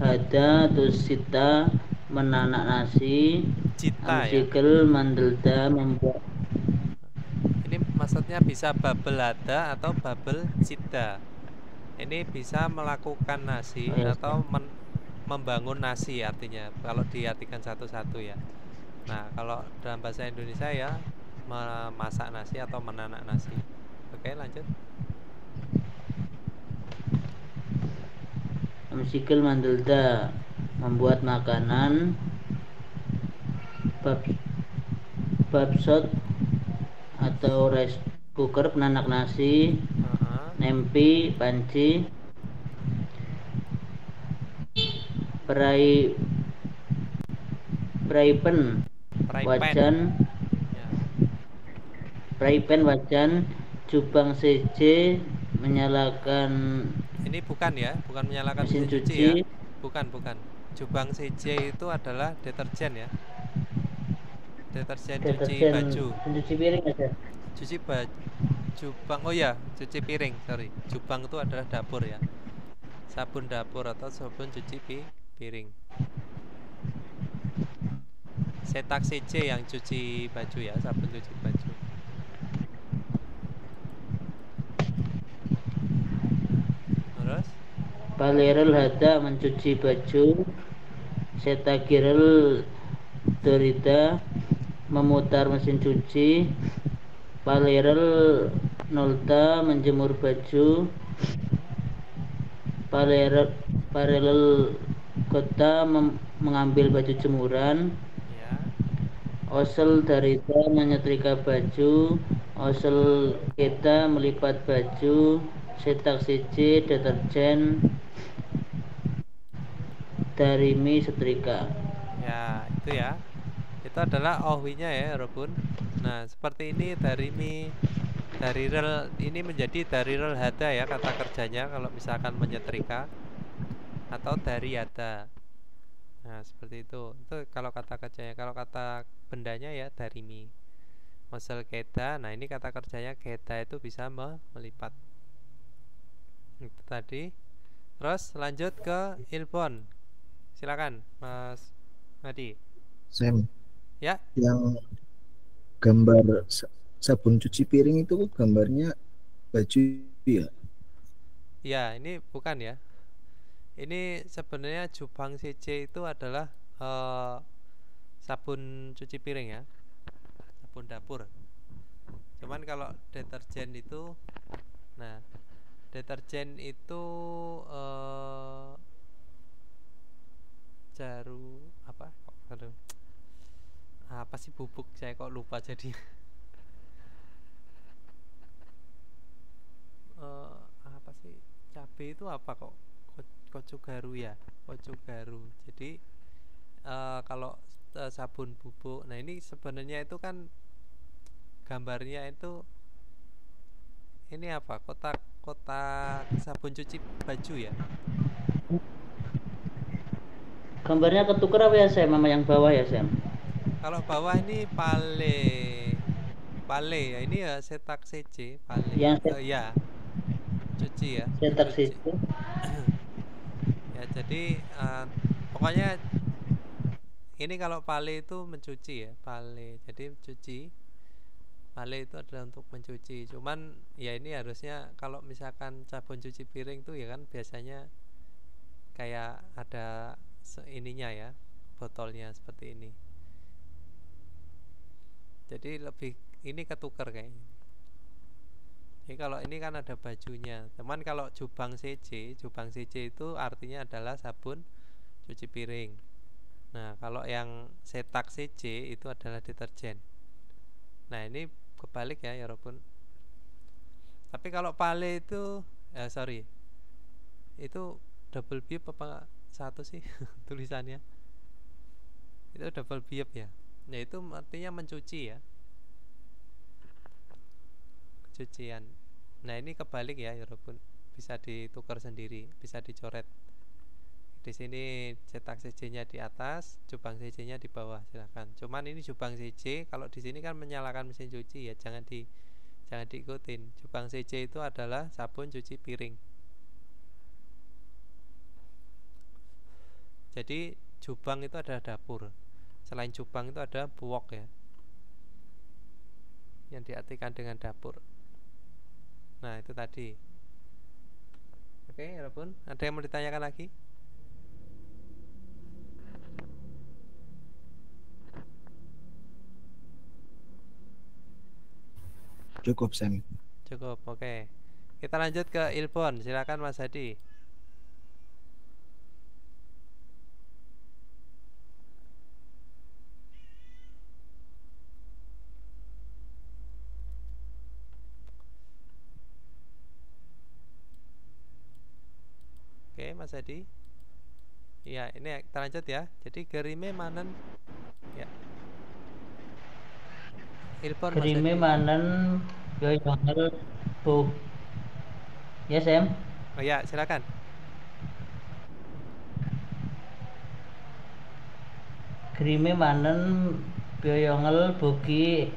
hada tusita menanak nasi. Cita ya. Amsikal mandelda membuat. Ini maksudnya bisa babel hada atau babel cita. Ini bisa melakukan nasi atau membangun nasi artinya kalau diartikan satu-satu ya. Nah, kalau dalam bahasa Indonesia ya memasak nasi atau menanak nasi. Oke, lanjut. Amsikal mandelda membuat makanan. Babsot atau rice cooker penanak nasi. Nempi panci. Praipen wajan ya. Praipen wajan. Jubang CJ menyalakan. Ini bukan ya, bukan menyalakan mesin cuci ya. Bukan. Jubang CJ itu adalah deterjen ya. Deterjen cuci baju. Cuci piring aja. Cuci baju. Jubang, oh ya, cuci piring, sorry. Jubang itu adalah dapur ya. Sabun dapur atau sabun cuci piring. Setak CJ yang cuci baju ya, sabun cuci baju. Terus? Palerel hada mencuci baju. Setakirel derita memutar mesin cuci. Palerel nolta menjemur baju. Paralel kota mengambil baju jemuran. Osel darita menyetrika baju. Osel kita melipat baju. Setak CJ deterjen. Darimi setrika. Ya, itu ya. Itu adalah ohwinya ya, Robun. Nah, seperti ini darimi darirel ini menjadi darirel hada ya kata kerjanya kalau misalkan menyetrika atau dariyada. Nah, seperti itu. Itu kalau kata kerjanya. Kalau kata bendanya ya darimi. Masal keda. Nah, ini kata kerjanya keda itu bisa melipat. Itu tadi. Terus lanjut ke ilbon. Silakan, Mas Madi. Sam. Ya. Yang gambar sabun cuci piring itu gambarnya baju ya? Ya, ini bukan ya. Ini sebenarnya Jubang CC itu adalah sabun cuci piring ya, sabun dapur. Cuman kalau deterjen itu, nah deterjen itu jaru apa? Aduh, apa sih bubuk? Saya kok lupa jadi. Apa sih cabai itu apa kok? Kocogaru ya, kocogaru. Jadi kalau sabun bubuk, nah ini sebenarnya itu kan gambarnya itu ini apa? Kotak sabun cuci baju ya. Gambarnya ketuker apa ya Sam? Mama yang bawah ya Sam? Kalau bawah ini pale ya, ini ya setak CC pale. Ya cuci ya. Setak CC. Ya jadi pokoknya ini kalau pale itu mencuci ya, pale. Jadi cuci. Pale itu adalah untuk mencuci. Cuman ya ini harusnya kalau misalkan sabun cuci piring tuh ya kan biasanya kayak ada ininya ya, botolnya seperti ini. Jadi lebih ini ketuker kayaknya. Jadi kalau ini kan ada bajunya. Teman kalau jubang CC itu artinya adalah sabun cuci piring. Nah, kalau yang setak CC itu adalah deterjen. Nah, ini kebalik ya Robun. Tapi kalau pale itu sorry, itu double bib apa satu sih tulisannya? Itu double bib ya. Nah, itu artinya mencuci ya, cucian. Nah, ini kebalik ya Robun. Bisa ditukar sendiri, bisa dicoret. Di sini cetak CC-nya di atas, jubang CC-nya di bawah, silakan. Cuman ini jubang CC, kalau di sini kan menyalakan mesin cuci ya, jangan diikutin. Jubang CC itu adalah sabun cuci piring. Jadi jubang itu adalah dapur. Selain jubang itu ada buwok ya, yang diartikan dengan dapur. Nah, itu tadi. Oke, Robun, ada yang mau ditanyakan lagi? Cukup, Sam. Cukup, oke. Kita lanjut ke Ilbon, silakan Mas Hadi. Oke, Mas Hadi. Ya, ini kita lanjut ya. Jadi gerime manen ya. Ilbon Mas Gerime Hadi. manen yo yongel bu. Ya, Sam. Oh ya, silakan. Gerime manen Byoyongel bogi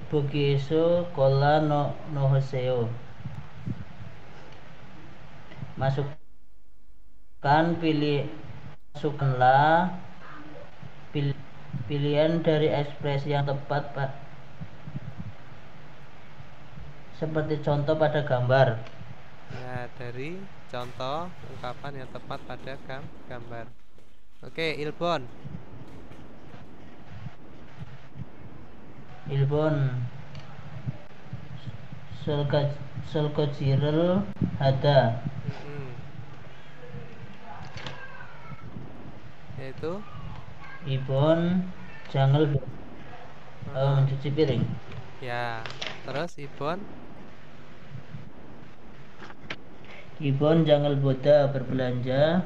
eso kola no hoseo. Masukkanlah pilihan dari ekspresi yang tepat Pak. Seperti contoh pada gambar. Ya, dari contoh ungkapan yang tepat pada gambar. Oke, Ilbon. Solkojirel hada. Yaitu Ibon jangan mencuci piring. Ya, terus Ibon jangan boda berbelanja.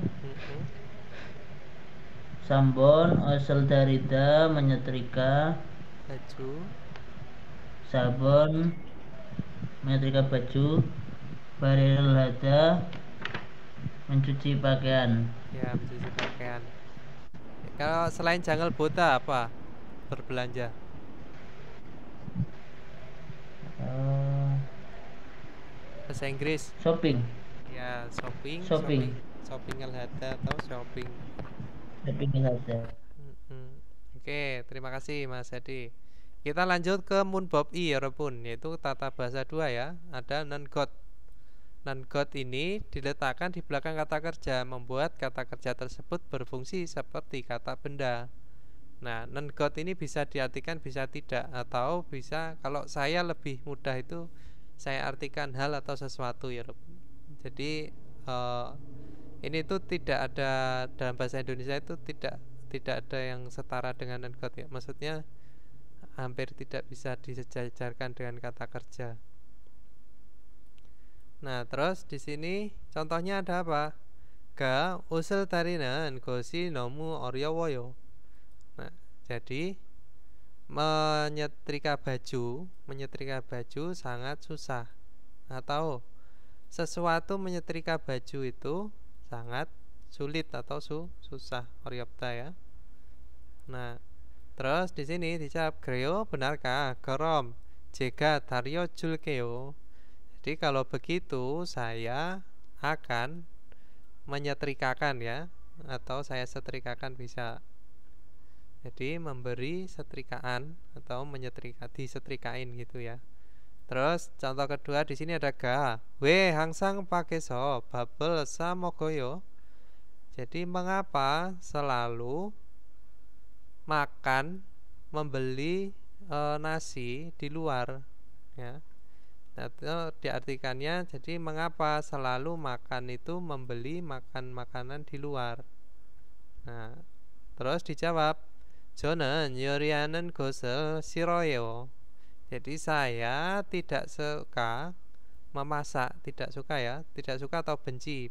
Sambon osel darida menyetrika baju. Sabon menyetrika baju. Baril hada mencuci pakaian. Ya, mencuci pakaian. Kalau selain jangan boda apa? Berbelanja. Bahasa Inggris. Shopping. Ya, shopping al-hada atau shopping al-hada. Oke, terima kasih Mas Hadi. Kita lanjut ke munbob i ya Robun, yaitu tata bahasa 2 ya. Ada non-got. Non-got ini diletakkan di belakang kata kerja, membuat kata kerja tersebut berfungsi seperti kata benda. Nah, non-got ini bisa diartikan bisa tidak, atau bisa, kalau saya lebih mudah itu saya artikan hal atau sesuatu ya Rob. Jadi ini tuh tidak ada dalam bahasa Indonesia, itu tidak ada yang setara dengan non-got ya. Maksudnya hampir tidak bisa disejajarkan dengan kata kerja. Nah, terus di sini contohnya ada apa? Ga usul tarinan gosi nomu oryowoyo. Nah, jadi menyetrika baju sangat susah, atau sesuatu menyetrika baju itu sangat sulit atau susah, oryopta ya. Nah, terus di sini dijawab Greo, benarkah? Gerom jega Dario julkeo. Jadi kalau begitu saya akan menyetrikakan ya, atau saya setrikakan bisa. Jadi memberi setrikaan atau disetrikain gitu ya. Terus contoh kedua di sini ada ga. We hangsang pakeso babel samogoyo. Jadi mengapa selalu membeli nasi di luar ya. Nah, itu diartikannya, jadi mengapa selalu makan itu membeli makan makanan di luar. Nah, terus dijawab, 저는 요리하는 것을 싫어해요. Jadi saya tidak suka memasak, tidak suka ya, tidak suka atau benci.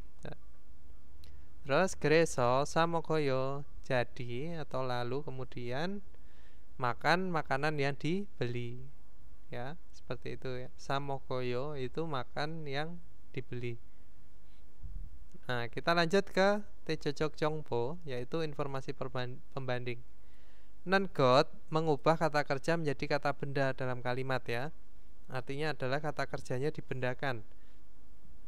Terus 그래서 사 먹어요. Jadi atau lalu kemudian makan makanan yang dibeli. Ya, seperti itu ya. Samokoyo itu makan yang dibeli. Nah, kita lanjut ke Tejojok Jongpo, yaitu informasi pembanding. Non-got mengubah kata kerja menjadi kata benda dalam kalimat ya. Artinya adalah kata kerjanya dibendakan.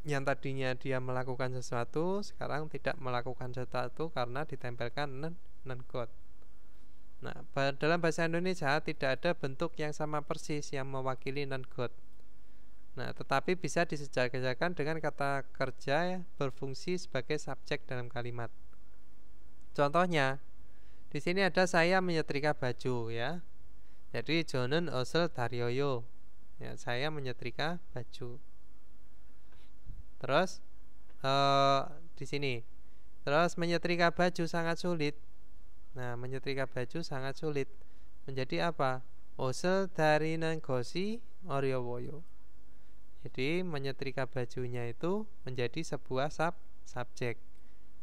Yang tadinya dia melakukan sesuatu, sekarang tidak melakukan sesuatu karena ditempelkan non-got. Nah, dalam bahasa Indonesia tidak ada bentuk yang sama persis yang mewakili non-got. Nah, tetapi bisa disejajarkan dengan kata kerja yang berfungsi sebagai subjek dalam kalimat. Contohnya, di sini ada saya menyetrika baju ya. Jadi 저는 옷을 다려요. Ya, saya menyetrika baju. Terus di sini, terus menyetrika baju sangat sulit. Nah, menyetrika baju sangat sulit. Menjadi apa? 옷을 다리는 것이 어려워요. Jadi menyetrika bajunya itu menjadi sebuah subjek.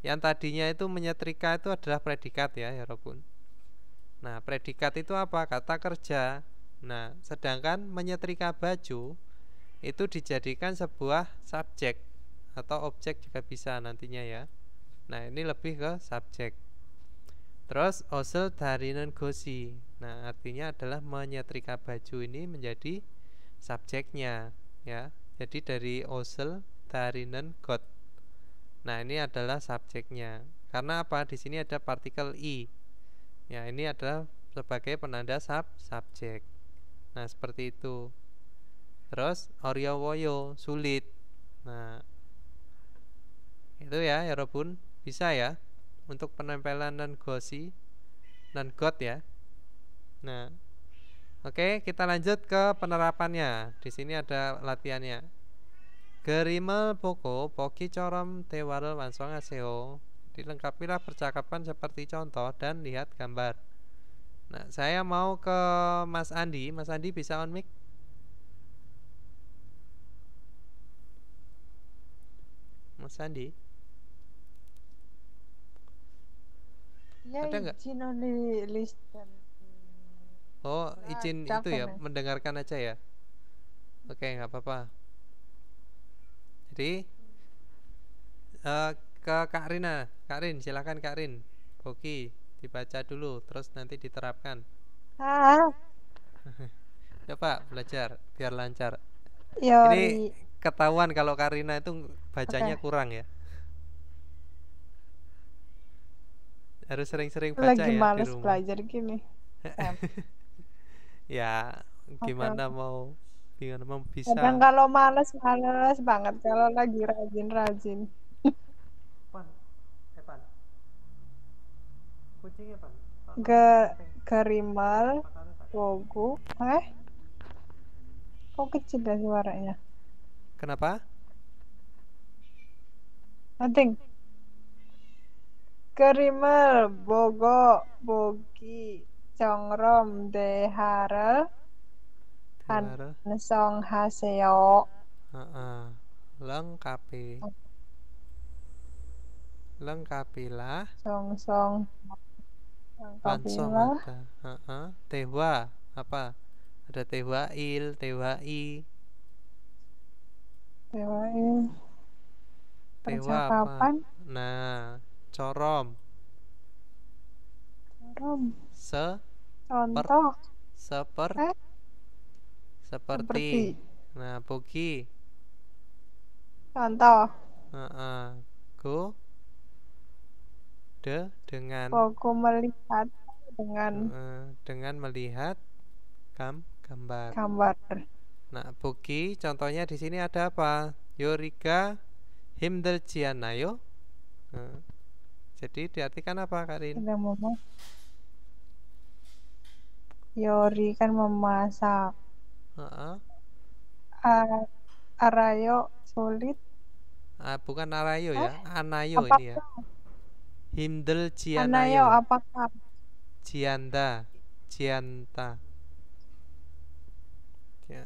Yang tadinya itu menyetrika itu adalah predikat ya, Robun. Nah, predikat itu apa? Kata kerja. Nah, sedangkan menyetrika baju itu dijadikan sebuah subjek atau objek juga bisa nantinya ya. Nah, ini lebih ke subjek. Terus 옷을 다리는 것이. Nah, artinya adalah menyetrika baju ini menjadi subjeknya ya. Jadi dari 옷을 다리는 것. Nah, ini adalah subjeknya. Karena apa? Di sini ada partikel i. Ya, ini adalah sebagai penanda subjek. Nah, seperti itu. Terus 어려워요, sulit. Nah, itu ya, Robun. Bisa ya untuk penempelan non-got ya. Nah, oke, kita lanjut ke penerapannya. Di sini ada latihannya. 그림을 보고 보기처럼 대화를 완성하세요. Dilengkapilah percakapan seperti contoh dan lihat gambar. Nah, saya mau ke Mas Andi. Mas Andi bisa on mic? Mas Andi? Ya, Ada nggak? izin only listen. Oh, izin Ada itu ya, komen. mendengarkan aja ya. Oke, nggak apa-apa. Jadi ke Kak Rina. Kak Rin, silakan Kak Rin. Boki, dibaca dulu, terus nanti diterapkan. Coba belajar biar lancar. Ini Yori. ketahuan kalau Kak Rina itu bacanya kurang ya. Harus sering-sering baca Lagi ya di males rumah. belajar gini. Ya, gimana mau bisa. Kadang kalau males banget. Kalau lagi rajin. Epan. Kucingnya, Pan. Gerimal, Bogu. Kok kecil dah suaranya? Kenapa? Nothing. Gerimal, Bogo, Bogi, Jongrom, Dehara, Dewara. Hansong, Haseo. Lengkapilah. Song. Pansong Lengkapilah. ada. Tewa apa? Ada tewail, tewai. Dewain. Tewa apa? Percakapan. Nah, corom. Rom. Contoh. Seperti. Nah, bogi. Contoh. Go. Dengan. Bogu melihat Dengan melihat gambar. Nah, bogi contohnya di sini ada apa? Yoriga 힘들지 않나요? Jadi diartikan apa, Karin? Yori kan memasak. Arayo sulit. Bukan Arayo ya, Anayo Apa? ini ya. Himdel Anayo Cianayo, apakah? Cianda, Cianta.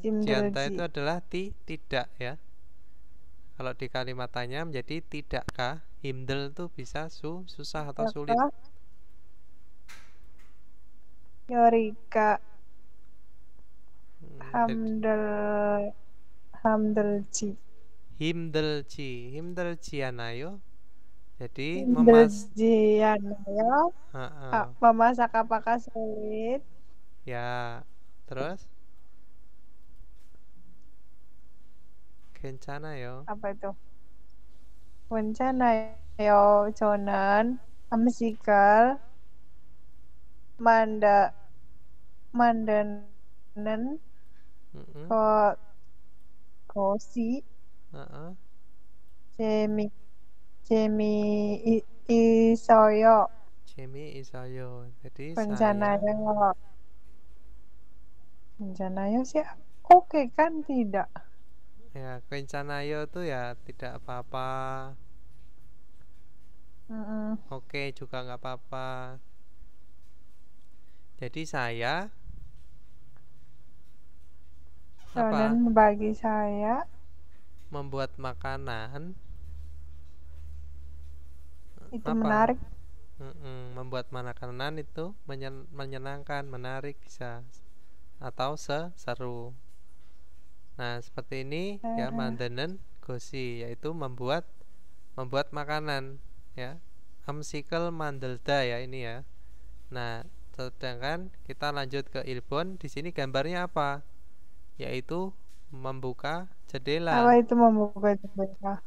Cianta itu adalah tidak ya. Kalau di kalimat tanya menjadi tidakkah. Himdel itu bisa susah atau sulit. Yorika. Hamdelci. Himdelcianayo. Jadi Himdelcianayo. Memasak apakah sulit? Ya, terus 괜찮아요. Apa itu? 괜찮아요. 저는 음식을 만드는 것이 재미있어요. 재미있어요. Jadi 괜찮아요. 괜찮아요 sih oke kan tidak? Ya, 괜찮아요 itu ya tidak apa-apa. Oke juga nggak apa-apa. Jadi saya Dan bagi saya membuat makanan itu menarik. Membuat makanan itu menyenangkan, menarik bisa atau seru. Nah, seperti ini ya mandenen gosi, yaitu membuat makanan ya. Amsikel mandelda ya ini ya. Nah, sedangkan kita lanjut ke Ilbon, di sini gambarnya apa? Yaitu membuka jendela. Apa itu membuka jendela?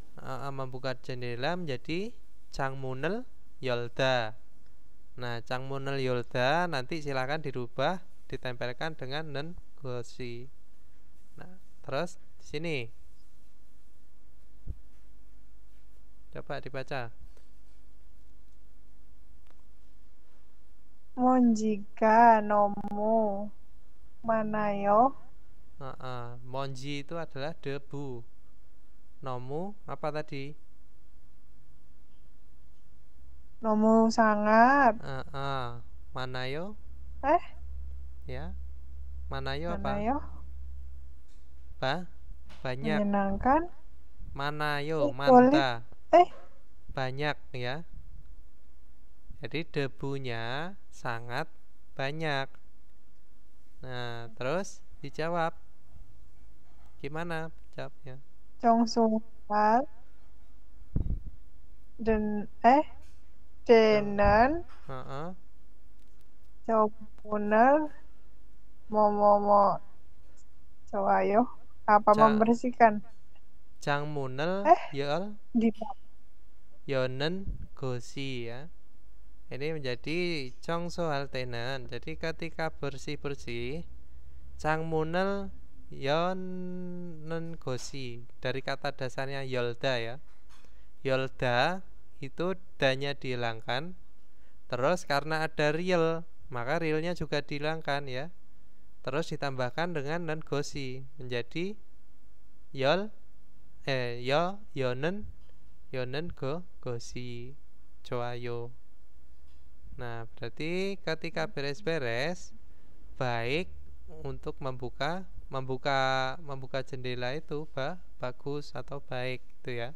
Membuka jendela menjadi Cangmunel Yolda. Nah, Cangmunel Yolda nanti silakan dirubah, ditempelkan dengan nen gosi. Nah, terus di sini coba dibaca. Monjika nomu manayo. Monji itu adalah debu. Nomu apa tadi? Nomu sangat. Manayo? Ya. Manayo apa? Banyak. Menyenangkan. Manayo, manta. Banyak ya. Jadi debunya sangat banyak. Nah, terus dijawab. Gimana jawabnya? Jongsungal Denan Jawabunal Momomo Cawayo. Apa membersihkan? Cangmunel Yonen gosi ya. Ini menjadi Congso Altenan. Jadi ketika bersih-bersih, Cangmunel Yonen gosi, dari kata dasarnya Yolda ya. Yolda itu danya dihilangkan. Terus karena ada real, maka realnya juga dihilangkan ya. Terus ditambahkan dengan nen gosi menjadi yonen gosi coayo. Nah, berarti ketika beres-beres baik untuk membuka jendela itu bagus atau baik itu ya.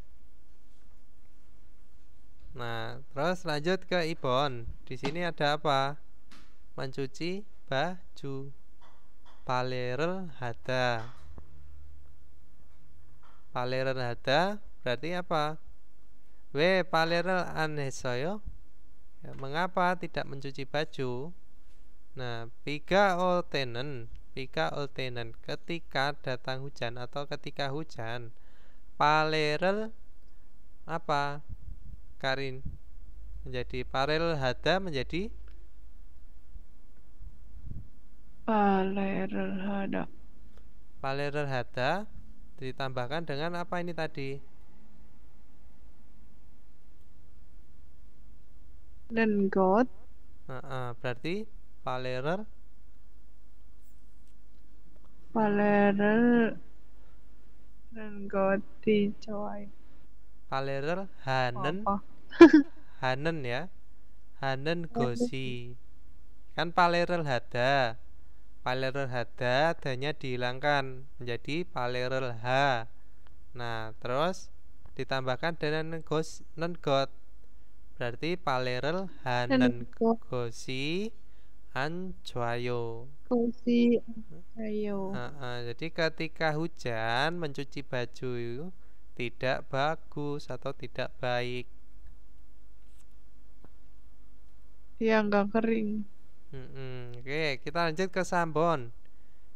Nah, terus lanjut ke Ibon. Di sini ada apa? Mencuci baju. Palerel hada. Palerel hada berarti apa? Palerel anhesoyo. Ya, mengapa tidak mencuci baju? Nah, piga oltenen ketika datang hujan atau ketika hujan. Palerel apa? Karin menjadi parel hada menjadi palerel hada ditambahkan dengan apa ini tadi? Dan got. Berarti palerel Nenggoti coy. Palerel hanen, Apa? hanen ya. Hanen gosi. Kan palerel hada. Palerel hada adanya dihilangkan menjadi palerel ha. Nah, terus ditambahkan dengan nenggot. Berarti palerel hanen gosi anjwayo. Gosi ayo. Jadi ketika hujan mencuci baju tidak bagus atau tidak baik. Ya nggak kering. Oke, kita lanjut ke Sambon.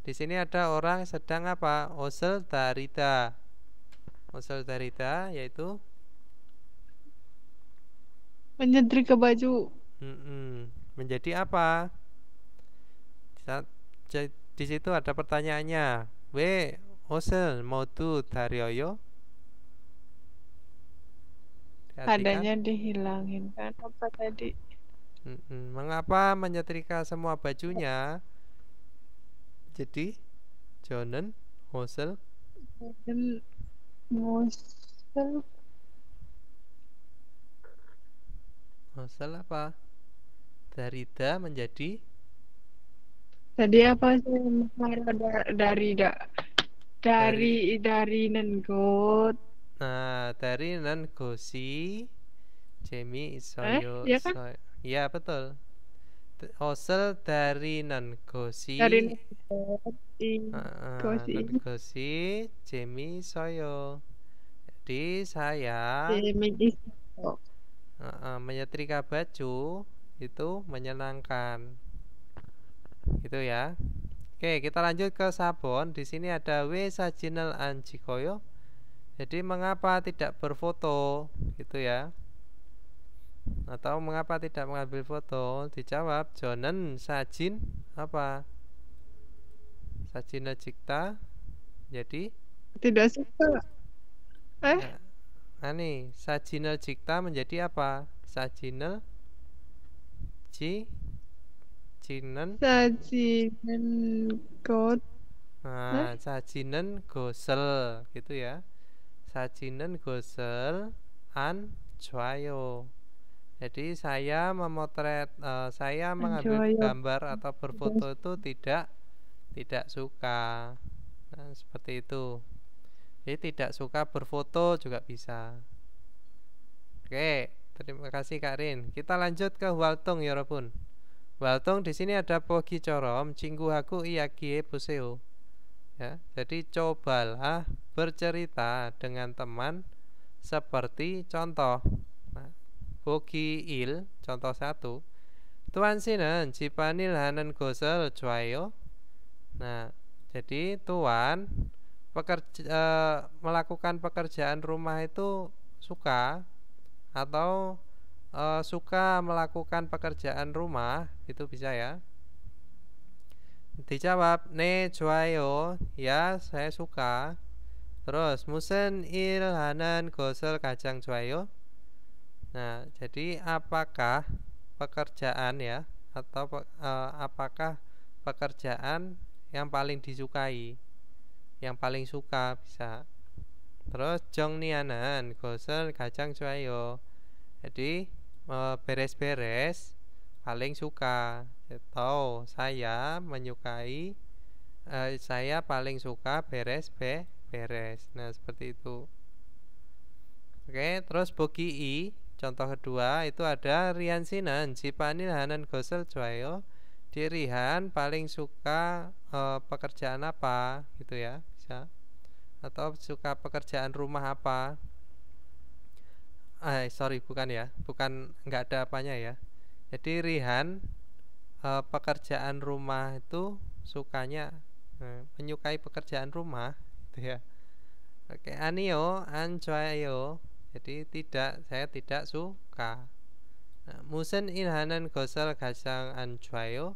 Di sini ada orang sedang apa? Osel darida. Osel darida yaitu Menyetrika baju. menjadi apa? Di situ ada pertanyaannya. We osel modu daryoyo. Adanya dihilangin kan apa tadi? Mengapa menyetrika semua bajunya? Jadi Jonen Hosel Hosel apa? Darida menjadi tadi apa sih? Dari nenggot. Nah, dari nenggosi Jemi isoyo Iya kan? Iya betul. Hosel dari nenggosi Dari nenggosi Jemi isoyo. Jadi saya menyetrika baju itu menyenangkan. Gitu ya. Oke, kita lanjut ke Sabon. Di sini ada we sajinal anjikoyo. Jadi mengapa tidak berfoto, gitu ya? Atau mengapa tidak mengambil foto? Dijawab Jonen sajin apa? Sajina cipta. Jadi tidak suka. Nih, sajinal cipta menjadi apa? Sajinal Sajinen got. Nah, sajinen gosel gitu ya. Sajinen gosel an jwayo. Jadi saya memotret, saya mengambil gambar atau berfoto itu tidak suka. Nah, seperti itu. Jadi tidak suka berfoto juga bisa. Oke, terima kasih Kak Rin. Kita lanjut ke Waltung ya Robun. Waltung di sini ada pogi corom cingguhaku iyakie buseo. Ya, jadi cobalah bercerita dengan teman seperti contoh. Nah, pogi il contoh 1. Tuan sinan jipanil hanen gosel cuayo. Nah, jadi tuan melakukan pekerjaan rumah itu suka atau suka melakukan pekerjaan rumah itu bisa ya. Dijawab ne 좋아요. Ya, saya suka. Terus musen ilhanan gosel kacang 좋아요. Nah, jadi apakah pekerjaan ya atau apakah pekerjaan yang paling disukai? Yang paling suka bisa. Terus 정리하는 gosel kacang 좋아요. Jadi beres-beres paling suka atau saya menyukai saya paling suka beres. Nah, seperti itu. Oke, terus bogi i contoh kedua itu ada Rian Sinan jipanil hanan gosel cuayo. Di Rihan paling suka pekerjaan apa gitu ya, bisa. Atau suka pekerjaan rumah apa? Bukan ya, nggak ada apanya ya. Jadi Rihan pekerjaan rumah itu sukanya menyukai pekerjaan rumah, gitu ya. Oke, anio anjoyo. Jadi saya tidak suka. Nah, musen ilhanan gosel kacang anjoyo.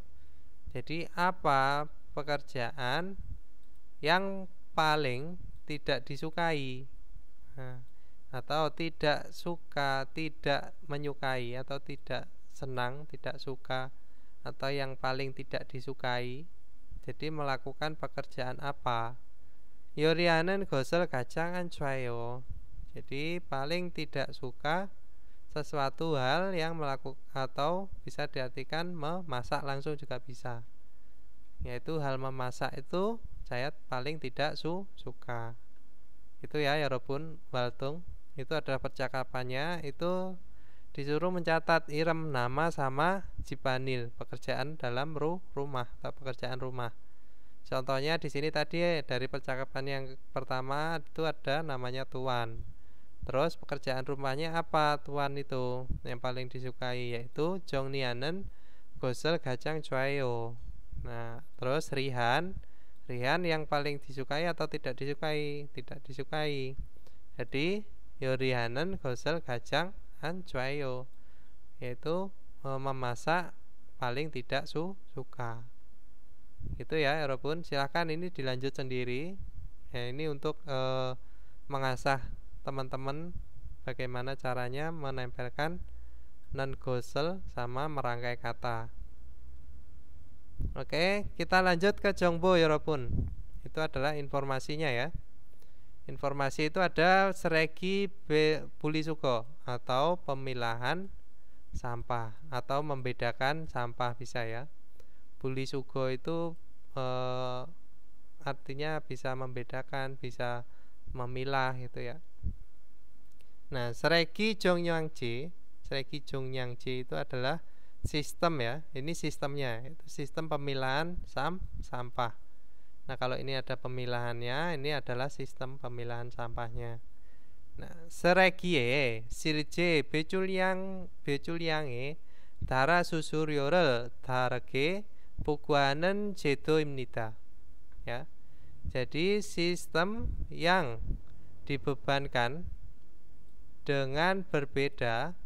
Jadi apa pekerjaan yang paling tidak disukai? Nah, atau tidak suka, tidak menyukai, atau tidak senang, tidak suka, atau yang paling tidak disukai. Jadi melakukan pekerjaan apa? Yorianen gosel kacang ancuayo. Jadi paling tidak suka sesuatu hal yang melakukan, atau bisa diartikan memasak langsung juga bisa, yaitu hal memasak itu saya paling tidak suka. Itu ya Robun Waltung. Itu adalah percakapannya. Itu disuruh mencatat irem nama sama jipanil, pekerjaan dalam rumah atau pekerjaan rumah. Contohnya di sini tadi dari percakapan yang pertama itu ada namanya tuan. Terus pekerjaan rumahnya apa tuan itu yang paling disukai, yaitu jongnianen gosel gacang cuayo. Nah, terus Rihan yang paling disukai atau tidak disukai? Tidak disukai. Jadi Yorihanen gosel gacang ancuayo, yaitu memasak paling tidak suka. Gitu ya Robun, silahkan ini dilanjut sendiri ya. Ini untuk mengasah teman-teman bagaimana caranya menempelkan non gosel sama merangkai kata. Oke, kita lanjut ke Jongbo ya Robun. Itu adalah informasinya ya. Informasi itu ada seregi pulisuko atau pemilahan sampah atau membedakan sampah bisa ya. Pulisugo itu artinya bisa membedakan, bisa memilah gitu ya. Nah, seregi jongyangji itu adalah sistem ya. Ini sistemnya, itu sistem pemilahan sampah. Nah, kalau ini ada pemilahannya, ini adalah sistem pemilahan sampahnya. Nah, seregie silje beculyange dara susuryo를 다르게 보고하는 제도입니다. Ya. Jadi sistem yang dibebankan dengan berbeda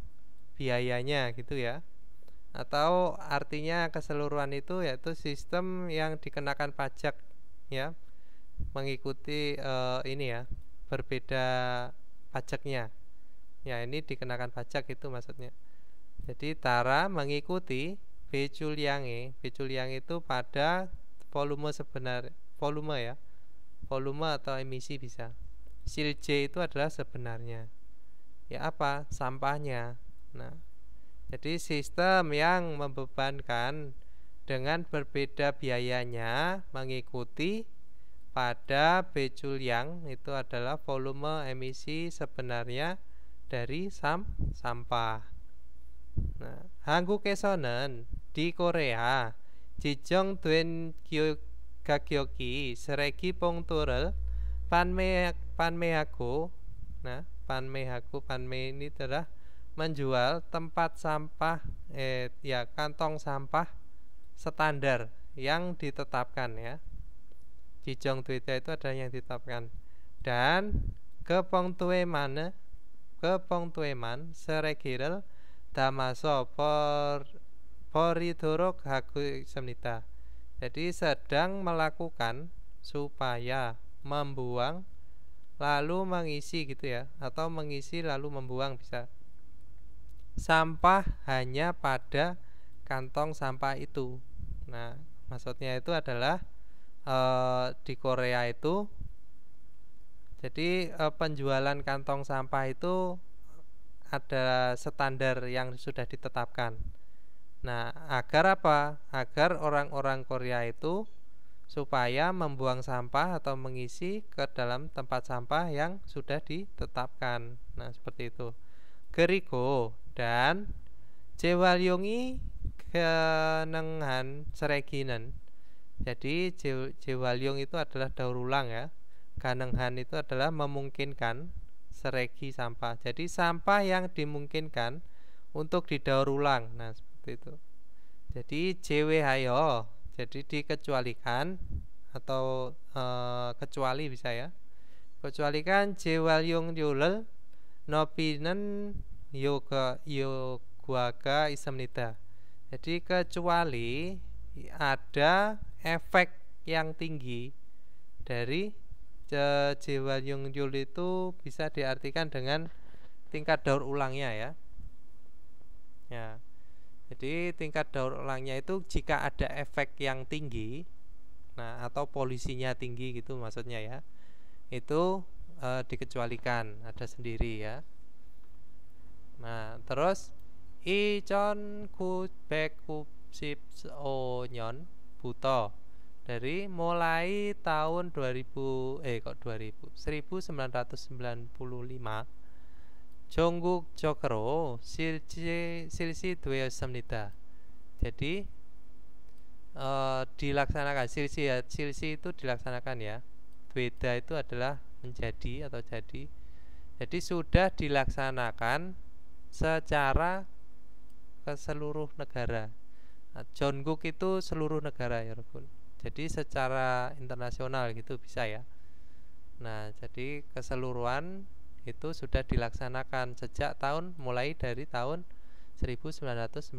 biayanya gitu ya. Atau artinya keseluruhan itu yaitu sistem yang dikenakan pajak ya. Mengikuti ini ya, berbeda pajaknya. Ya, ini dikenakan pajak itu maksudnya. Jadi tara mengikuti beculyange itu pada volume sebenar, volume ya, volume atau emisi bisa. Silje itu adalah sebenarnya. Ya apa? Sampahnya. Nah, jadi sistem yang membebankan dengan berbeda biayanya mengikuti pada beculyang itu adalah volume emisi sebenarnya dari sampah. Nah, 한국에서는 di Korea 지정 된 가격이 쓰레기 봉투를 판매하고, nah, 판매 ini adalah menjual tempat sampah ya kantong sampah standar yang ditetapkan ya. Jijong Twita itu adalah yang ditetapkan. Dan kepongtueman seregi를 담아서 버리도록 하고 있습니다. Jadi sedang melakukan supaya membuang lalu mengisi gitu ya, atau mengisi lalu membuang bisa. Sampah hanya pada kantong sampah itu. Nah, maksudnya itu adalah di Korea itu jadi penjualan kantong sampah itu ada standar yang sudah ditetapkan. Nah, agar apa? Agar orang-orang Korea itu supaya membuang sampah atau mengisi ke dalam tempat sampah yang sudah ditetapkan. Nah, seperti itu. Gerigo dan jewalyongi kenengan sereginan. Jadi jewalyong itu adalah daur ulang ya. Kanenghan itu adalah memungkinkan seregi sampah. Jadi sampah yang dimungkinkan untuk didaur ulang. Nah, seperti itu. Jadi jewehayo, jadi dikecualikan atau kecuali bisa ya. Kecualikan jewalyong yulel nopinen yoga ismnita. Jadi kecuali ada efek yang tinggi dari jewalyong yul itu bisa diartikan dengan tingkat daur ulangnya ya. Ya. Jadi tingkat daur ulangnya itu jika ada efek yang tinggi, nah atau polusinya tinggi gitu maksudnya ya. itu dikecualikan, ada sendiri ya. Nah, terus Ichon Kubek Kupsip Onyon Buto dari mulai tahun 1995 Jongguk Jokro Silsi Dwe였습니다. Jadi dilaksanakan silsi itu dilaksanakan ya. Beda itu adalah menjadi atau jadi. Jadi sudah dilaksanakan secara ke seluruh negara. Nah, Jongguk itu seluruh negara ya Robun. Jadi secara internasional gitu bisa ya. Nah, jadi keseluruhan itu sudah dilaksanakan sejak mulai dari tahun 1995.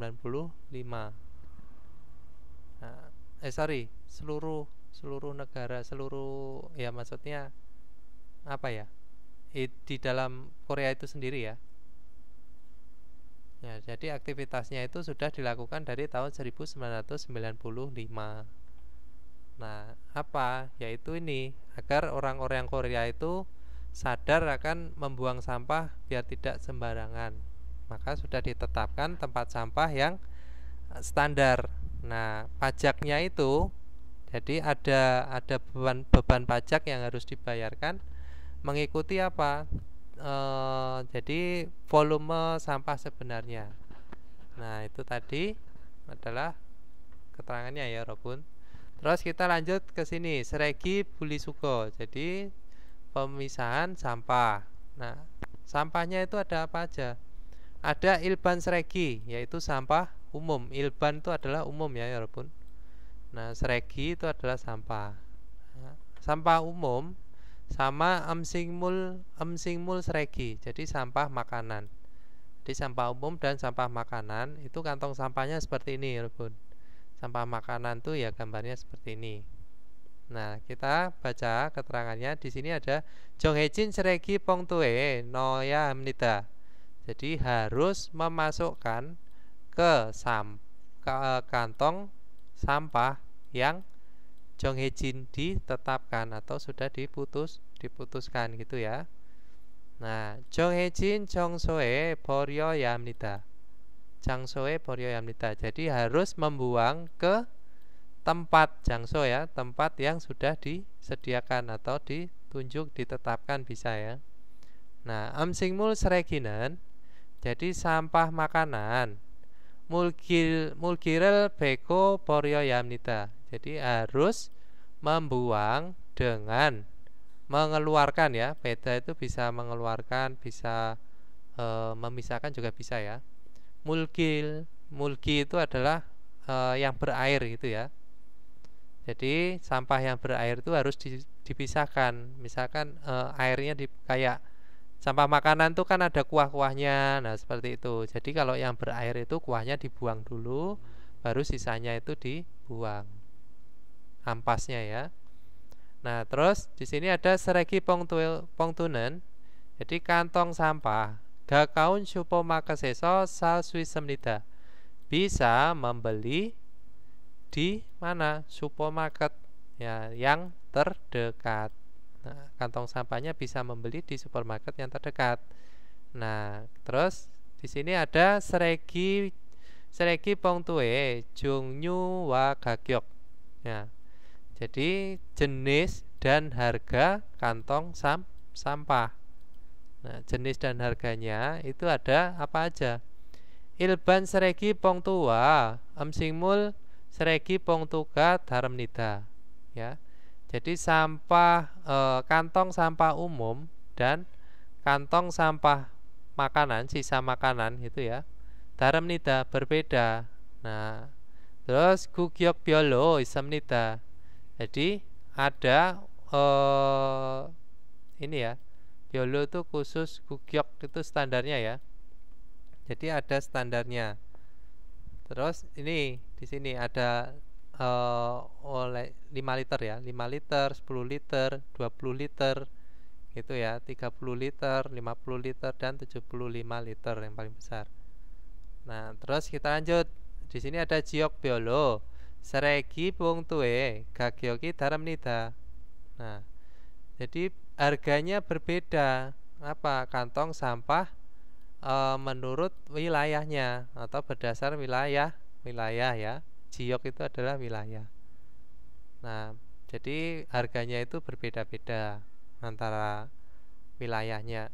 Nah, seluruh negara, ya maksudnya apa ya? Di dalam Korea itu sendiri ya. Ya, jadi aktivitasnya itu sudah dilakukan dari tahun 1995. Nah, apa? Yaitu ini agar orang-orang Korea itu sadar akan membuang sampah biar tidak sembarangan. Maka sudah ditetapkan tempat sampah yang standar. Nah, pajaknya itu jadi ada beban pajak yang harus dibayarkan mengikuti apa? Jadi volume sampah sebenarnya. Nah, itu tadi adalah keterangannya ya, Robun. Terus kita lanjut ke sini, Seregi Bulisugo. Jadi pemisahan sampah. Nah, sampahnya itu ada apa aja? Ada ilban seregi, yaitu sampah umum. Ilban itu adalah umum ya, Robun. Nah, seregi itu adalah sampah. Nah, sampah umum sama emsingmul seregi. Jadi sampah makanan. Jadi sampah umum dan sampah makanan itu kantong sampahnya seperti ini, Robun. Sampah makanan tuh ya gambarnya seperti ini. Nah, kita baca keterangannya. Di sini ada Jonghejin seregi pongtue noya hamnida. Jadi harus memasukkan ke kantong sampah yang Jonghejin ditetapkan atau sudah diputuskan gitu ya. Nah, Jonghejin Jongsoe Boryo Yamnida. Jangsoe Boryo Yamnida. Jadi harus membuang ke tempat jangso ya, tempat yang sudah disediakan atau ditunjuk, ditetapkan bisa ya. Nah, amsingmul sereginan jadi sampah makanan. Mulgirel beko poryo yamnida. Jadi harus membuang dengan mengeluarkan ya. Beda itu bisa mengeluarkan, bisa memisahkan juga bisa ya. Mulgi itu adalah yang berair gitu ya. Jadi sampah yang berair itu harus dipisahkan. Misalkan airnya kayak sampah makanan tuh kan ada kuah-kuahnya. Nah, seperti itu. Jadi kalau yang berair itu kuahnya dibuang dulu, baru sisanya itu dibuang. Ampasnya ya. Nah, terus di sini ada seregi pongtunen. Jadi kantong sampah. Gakaun supo makaseso sal suisemnida. Bisa membeli di mana? Supermarket ya, yang terdekat. Nah, kantong sampahnya bisa membeli di supermarket yang terdekat. Nah, terus di sini ada seregi pongtue jungyu wa gagyok. Ya. Jadi jenis dan harga kantong sampah. Nah, jenis dan harganya itu ada apa aja? Ilban seregi pongtua amsingmul seregi pongtuga dharamnida ya. Jadi sampah kantong sampah umum dan kantong sampah makanan, sisa makanan itu ya, dharamnida berbeda. Nah, terus gugyok biolo isamnida. Jadi ada ini ya, biolo itu khusus, gugyok itu standarnya ya. Jadi ada standarnya. Terus ini di sini ada oleh 5 liter ya, 5 liter, 10 liter, 20 liter gitu ya, 30 liter, 50 liter dan 75 liter yang paling besar. Nah, terus kita lanjut. Di sini ada jiok biolo, seregi pungtue, gagyoki dharamnida. Nah, jadi harganya berbeda. Apa? Kantong sampah menurut wilayahnya atau berdasar wilayah ya. Jiok itu adalah wilayah. Nah, jadi harganya itu berbeda-beda antara wilayahnya.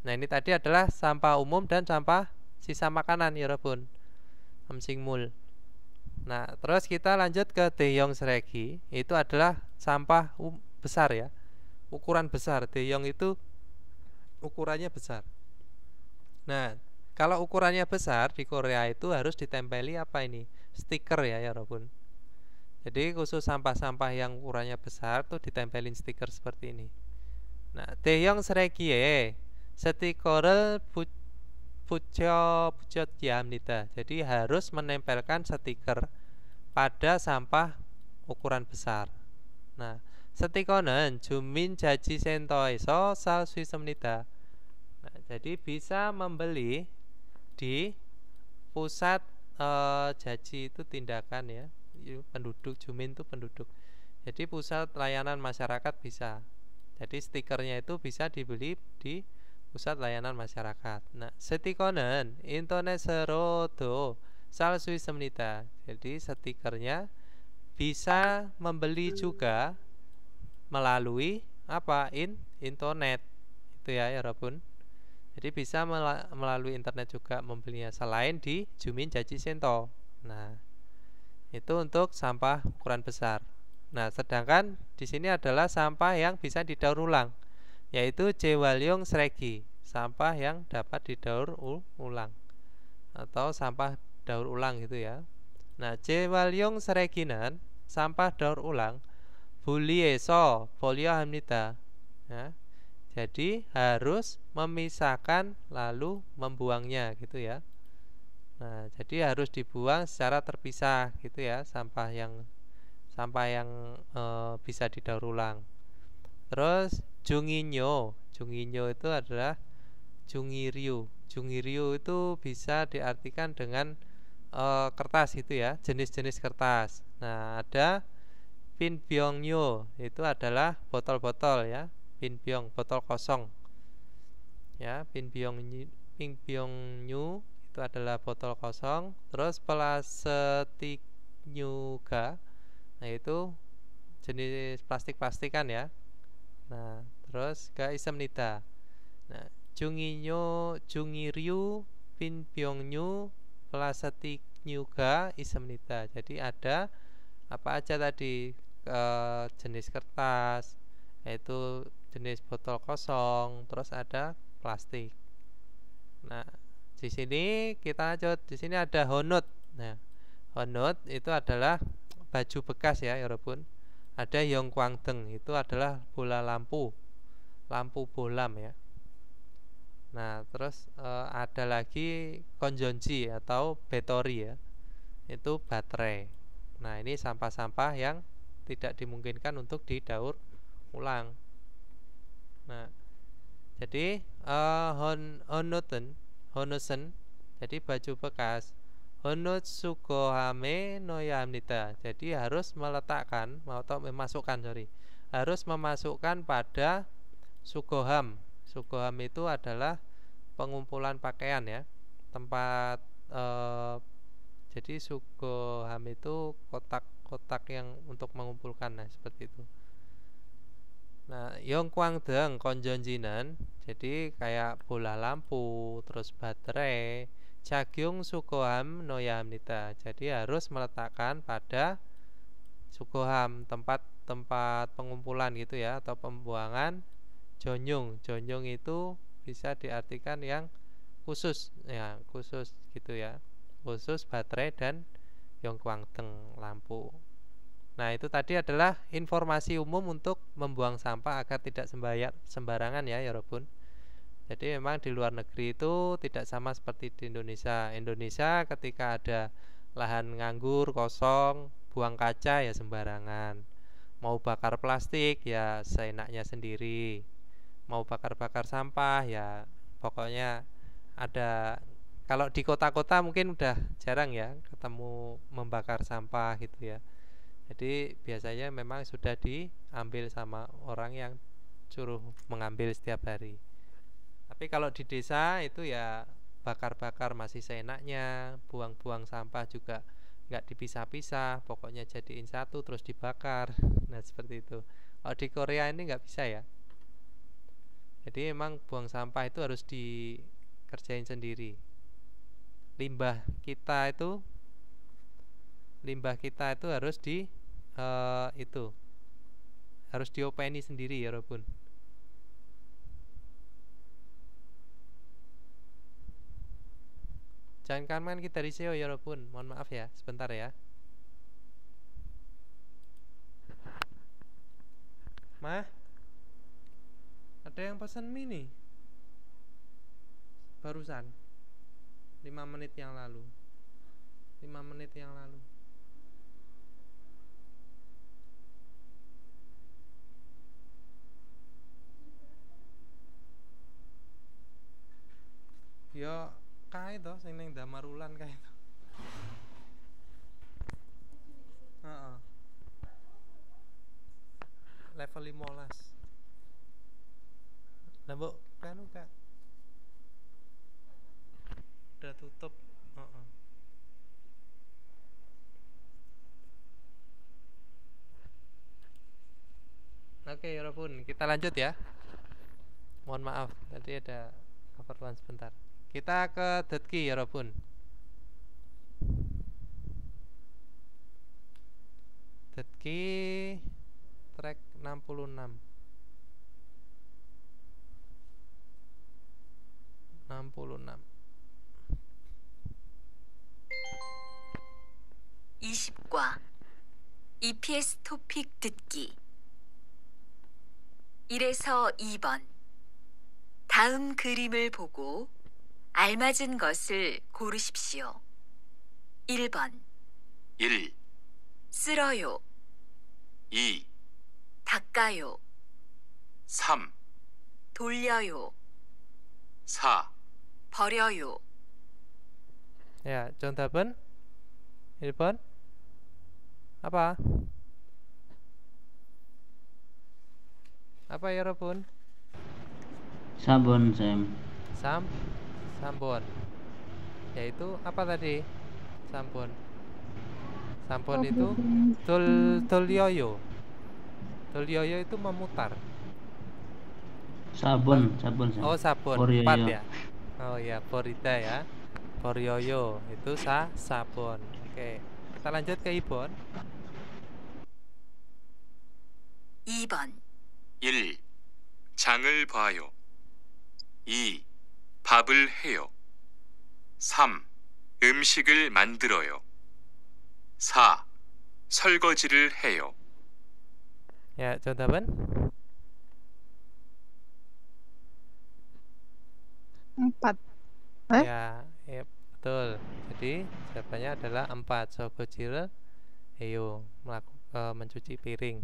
Nah, ini tadi adalah sampah umum dan sampah sisa makanan ya Robun. Amsingmul. Nah, terus kita lanjut ke Deyong Sregi. Itu adalah sampah besar ya. Ukuran besar. Deyong itu ukurannya besar. Nah, kalau ukurannya besar di Korea itu harus ditempeli apa ini? Stiker ya Robun. Jadi khusus sampah-sampah yang ukurannya besar tuh ditempelin stiker seperti ini. Nah, Deyong Sregi stiker을 붙여야 합니다. Jadi harus menempelkan stiker pada sampah ukuran besar. Nah, 스티커는 주민자치센터에서 살 수 있습니다. Nah, jadi bisa membeli di pusat jaci itu tindakan ya. Penduduk, jumin itu penduduk. Jadi pusat layanan masyarakat bisa. Jadi stikernya itu bisa dibeli di pusat layanan masyarakat. Nah, 스티커는 인터넷으로도 살 수 있습니다. Jadi stikernya bisa membeli juga melalui apa? Internet. Itu ya Robun. Jadi bisa melalui internet juga membelinya selain di Jumin Jaci Sento. Nah, itu untuk sampah ukuran besar. Nah, sedangkan di sini adalah sampah yang bisa didaur ulang, yaitu 재활용 쓰레기, sampah yang dapat didaur ulang atau sampah daur ulang gitu ya. Nah, 재활용 쓰레기는 sampah daur ulang 분리해서 버려야 합니다. Ya. Jadi harus memisahkan lalu membuangnya gitu ya. Nah, jadi harus dibuang secara terpisah gitu ya, sampah yang bisa didaur ulang. Terus 중이뇨 itu adalah 중이류. 중이류 itu bisa diartikan dengan kertas itu ya, jenis-jenis kertas. Nah, ada 빈병류 itu adalah botol-botol ya, 빈병 botol kosong. Ya, 빈병류 itu adalah botol kosong. Terus plastiknyuga, nah itu jenis plastik-plastikan ya. Nah, terus 있습니다. Nah, 중이류, 빈병류, plastiknyuga 있습니다. Jadi ada apa aja tadi jenis kertas, yaitu jenis botol kosong, terus ada plastik. Nah, di sini kita lanjut. Di sini ada honut. Nah, honut itu adalah baju bekas ya, Robun. Ada yongkwangdeng, itu adalah bola lampu bolam ya. Nah, terus ada lagi konjonji atau batteri ya, itu baterai. Nah, ini sampah-sampah yang tidak dimungkinkan untuk didaur ulang. Nah, jadi honusen, jadi baju bekas. Honut sukohame noyamnita. Jadi harus meletakkan atau harus memasukkan pada sukoham. Sukoham itu adalah pengumpulan pakaian ya, tempat jadi sukoham itu kotak-kotak yang untuk mengumpulkan, nah seperti itu. Nah, yongkwangdeng konjonjinan, jadi kayak bola lampu, terus baterai, jagyung sukoham noyamnita. Jadi harus meletakkan pada sukoham, tempat pengumpulan gitu ya, atau pembuangan. Jonyung itu bisa diartikan yang khusus ya, khusus gitu ya, khusus baterai dan yongkwangdeng lampu. Nah, itu tadi adalah informasi umum untuk membuang sampah agar tidak sembarangan ya Robun. Jadi memang di luar negeri itu tidak sama seperti di Indonesia. Indonesia ketika ada lahan nganggur kosong, buang kaca ya sembarangan. Mau bakar plastik ya seenaknya sendiri. Mau bakar-bakar sampah ya pokoknya ada. Kalau di kota-kota mungkin udah jarang ya ketemu membakar sampah gitu ya. Jadi biasanya memang sudah diambil sama orang yang suruh mengambil setiap hari. Tapi kalau di desa itu ya bakar-bakar masih seenaknya, buang-buang sampah juga nggak dipisah-pisah, pokoknya jadiin satu terus dibakar. Nah seperti itu. Kalau di Korea ini nggak bisa ya. Jadi emang buang sampah itu harus dikerjain sendiri. Limbah kita itu harus harus diopeni sendiri ya Robun. Jangan kaman kita dari SEO ya Robun. Mohon maaf ya, sebentar ya. Mah, ada yang pesan mie nih barusan 5 menit yang lalu. Yo kae to sing ning Damarulan kae to. Heeh. Level 15. Nah, Mbok, kan Kak. Udah tutup. Heeh. Oke, ya Robun, kita lanjut ya. Mohon maaf, tadi ada keperluan sebentar. Kita ke Detki ya Robun. Detki track 66. 20과 EPS 토픽 듣기 1에서 2번 다음 그림을 보고 알맞은 것을 고르십시오. 1번 1, 쓸어요, 2, 닦아요, 3, 돌려요, 4, 버려요. Ya, 정답은 1번 apa? Apa ya Robun? Sabun, Sam. Sambon. Yaitu apa tadi? Sambon itu dolyoyo. Dolyoyo itu memutar. Sabun, Sam. Oh, sabun. Boryoyo. 4 ya. Oh ya, borida ya. Boryoyo itu sabun. Oke. Kita lanjut ke Ibon. 2번 1. 장을 봐요. 2. 밥을 해요. 3. 음식을 만들어요. 4. 설거지를 해요. Ya, 정답은 4. ya, betul. Jadi jawabannya adalah 4. 설거지를 해요. Mencuci piring.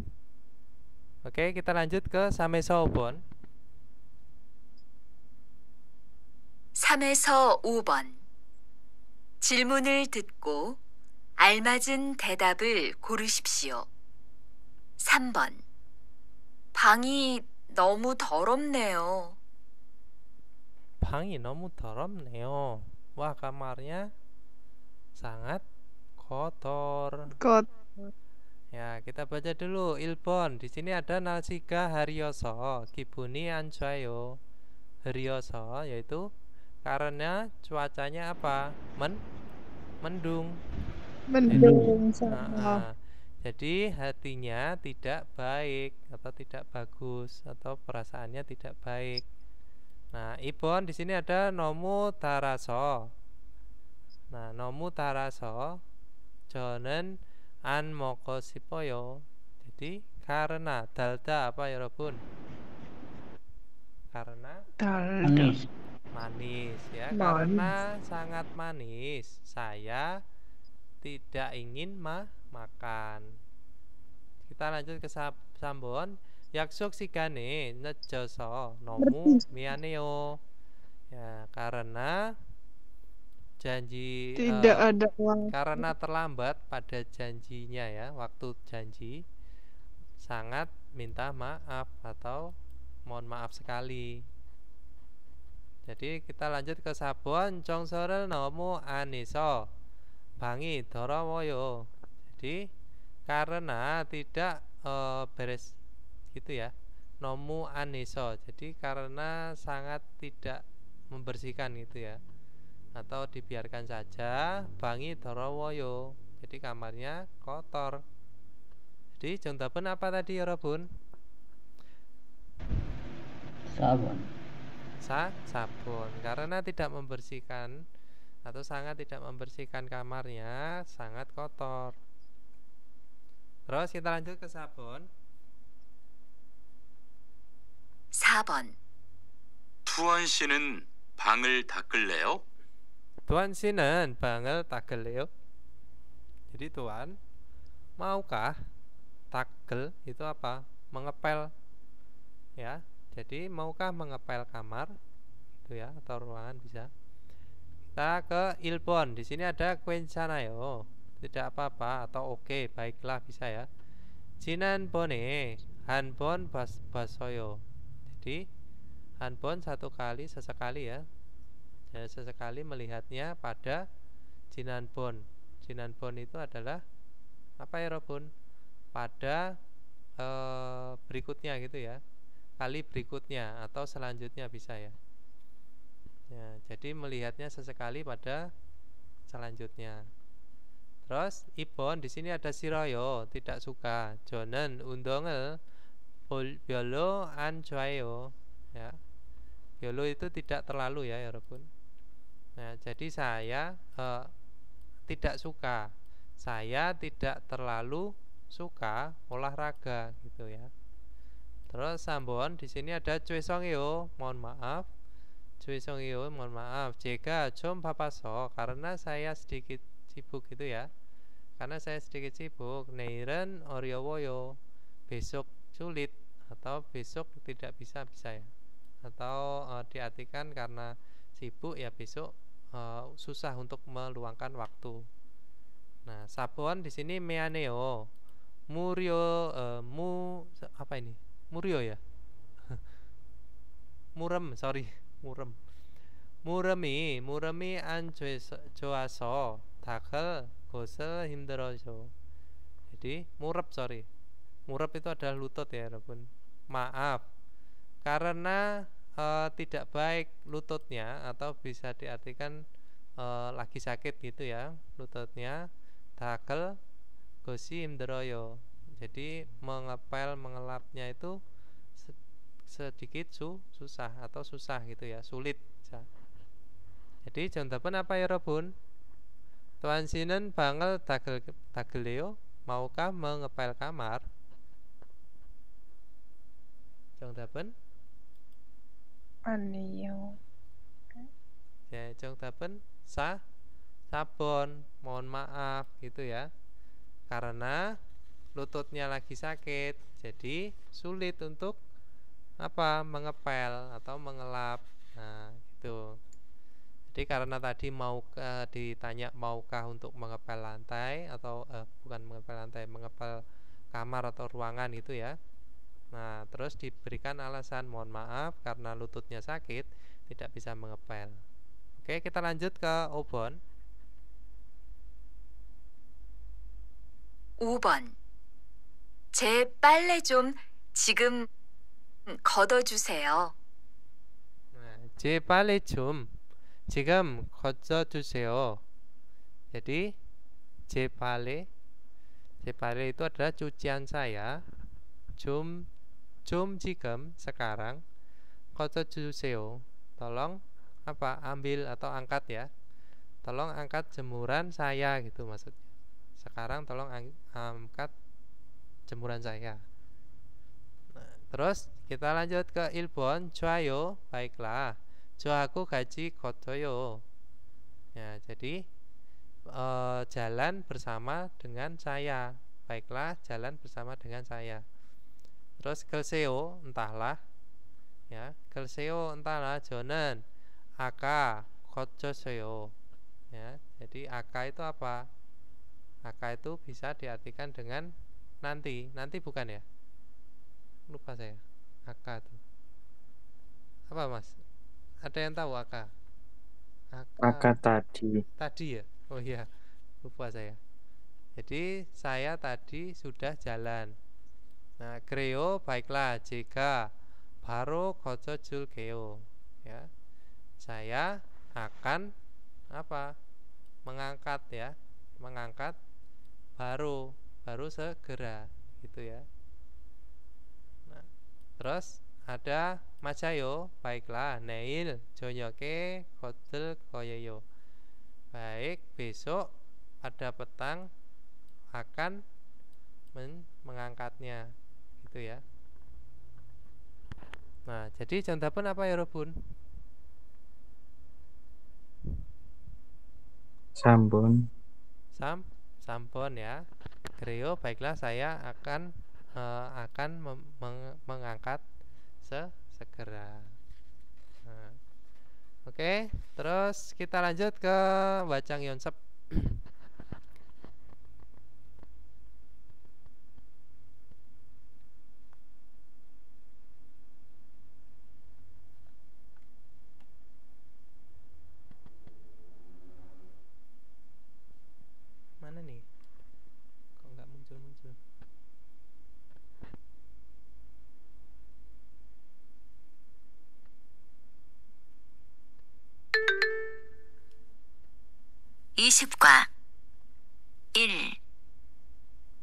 Oke, kita lanjut ke 3에서 5번. 3에서 5번 질문을 듣고 알맞은 대답을 고르십시오. 3번 방이 너무 더럽네요. 방이 너무 더럽네요. Wah, kamarnya sangat kotor. Ya, kita baca dulu. 1번. Di sini ada 날씨가 흐려서 기분이 안 좋아요. 흐려서 yaitu karena cuacanya apa? Mendung. Jadi hatinya tidak baik atau tidak bagus atau perasaannya tidak baik. Nah, Ibon di sini ada 너무 달아서. Nah, 너무 달아서 저는 안 먹고 싶어요. Jadi karena dalda apa ya Robun? Karena manis ya. Karena sangat manis, saya tidak ingin makan. Kita lanjut ke 3번. 약속 시간에 늦어서 너무 미안해요. Ya, karena janji tidak ada uang. Karena terlambat pada janjinya ya, waktu janji, sangat minta maaf atau mohon maaf sekali. Jadi kita lanjut ke sabon 정서를 너무 안에서 방이 더러워요. Jadi karena tidak beres gitu ya. 너무 안에서. Jadi karena sangat tidak membersihkan gitu ya. Atau dibiarkan saja 방이 더러워요. Jadi kamarnya kotor. Jadi 정답은 apa tadi 여러분? Sabun. Sabun. Karena tidak membersihkan atau sangat tidak membersihkan kamarnya, sangat kotor. Terus kita lanjut ke sabun. 4번. 투원 씨는 방을 닦을래요? Tuan 씨는 방을 닦을래요? Jadi tuan, maukah takel itu apa? Mengepel. Ya. Jadi maukah mengepel kamar? Itu ya, atau ruangan bisa. Kita ke Ilbon. Di sini ada 괜찮아요. Tidak apa-apa atau oke, baiklah bisa ya. 지난번에 한 번 봤어요. Jadi 한 번 satu kali, sesekali ya. Ya, sesekali melihatnya pada 지난번. 지난번 itu adalah apa ya Robun? Pada berikutnya gitu ya. Kali berikutnya atau selanjutnya bisa ya. Ya, jadi melihatnya sesekali pada selanjutnya. Terus Ibon di sini ada 싫어요, tidak suka. 저는 운동을 별로 안 좋아해요. Ya. 별로 itu tidak terlalu ya, 여러분. Nah, jadi saya tidak suka. Saya tidak terlalu suka olahraga gitu ya. Terus Sambon di sini ada 죄송해요, mohon maaf. 죄송해요, mohon maaf. 제가 좀 바빠서 karena saya sedikit sibuk gitu ya. Karena saya sedikit sibuk. 내일은 어려워요. besok sulit atau besok tidak bisa ya. Atau diartikan karena sibuk ya besok susah untuk meluangkan waktu. Nah, sabon di sini meaneo. Murio apa ini? Murio ya. Murem, sorry, murem. 무름이 안 좋아서 닦을 곳을 힘들어져. Jadi murep, sorry. Murep itu adalah lutut ya, 여러분. Maaf. Karena tidak baik lututnya atau bisa diartikan lagi sakit gitu ya, lututnya. 닦을 곳이 힘들어요. Jadi mengepel, mengelapnya itu sedikit susah atau susah gitu ya, sulit. Jadi 정답은 apa ya, 여러분? Tuan 씨는 방을 닦을래요? Maukah mengepel kamar? 정답은? 아니요. Ya, 정답은 sabun. Mohon maaf gitu ya. Karena lututnya lagi sakit, jadi sulit untuk apa? Mengepel atau mengelap. Nah, gitu. Jadi karena tadi ditanya maukah untuk mengepel lantai atau bukan mengepel lantai, mengepel kamar atau ruangan itu ya. Nah, terus diberikan alasan mohon maaf karena lututnya sakit tidak bisa mengepel. Oke, kita lanjut ke Obon. 5번. 제 빨래 좀 지금 걷어주세요. 제 빨래 좀 지금 걷어주세요. Jadi 제 빨래 itu adalah cucian saya. 좀 지금 sekarang. 걷어주세요. Tolong apa? Ambil atau angkat ya. Tolong angkat jemuran saya gitu maksudnya. Sekarang tolong angkat jemuran saya. Nah, terus kita lanjut ke Ilbon. 좋아요, baiklah. 저하고 같이 걷어요. Ya, jadi jalan bersama dengan saya. Baiklah, jalan bersama dengan saya. Terus 글쎄요, entahlah. Ya, 글쎄요, entahlah. 저는 아까 걷었어요. Ya, jadi 아까 itu apa? 아까 itu bisa diartikan dengan nanti. Nanti bukan ya? Lupa saya. 아까 itu. Apa Mas? Ada yang tahu aka? Aka tadi. Tadi ya? Oh iya, lupa saya. Jadi saya tadi sudah jalan. Nah, kreo baiklah jika baru koco julkeo ya. Saya akan apa? Mengangkat ya. Mengangkat baru segera gitu ya. Nah, terus ada majayo baiklah neil jonyoke kotel koyoyo. Baik, besok pada petang akan mengangkatnya gitu ya. Nah, jadi jantapan apa ya Robun? Sambon. Sampon ya. Kreo baiklah saya akan mengangkat segera. Nah, oke, terus kita lanjut ke Wacang Yonsep. Mana nih? Kok nggak muncul-muncul? (20과) 1.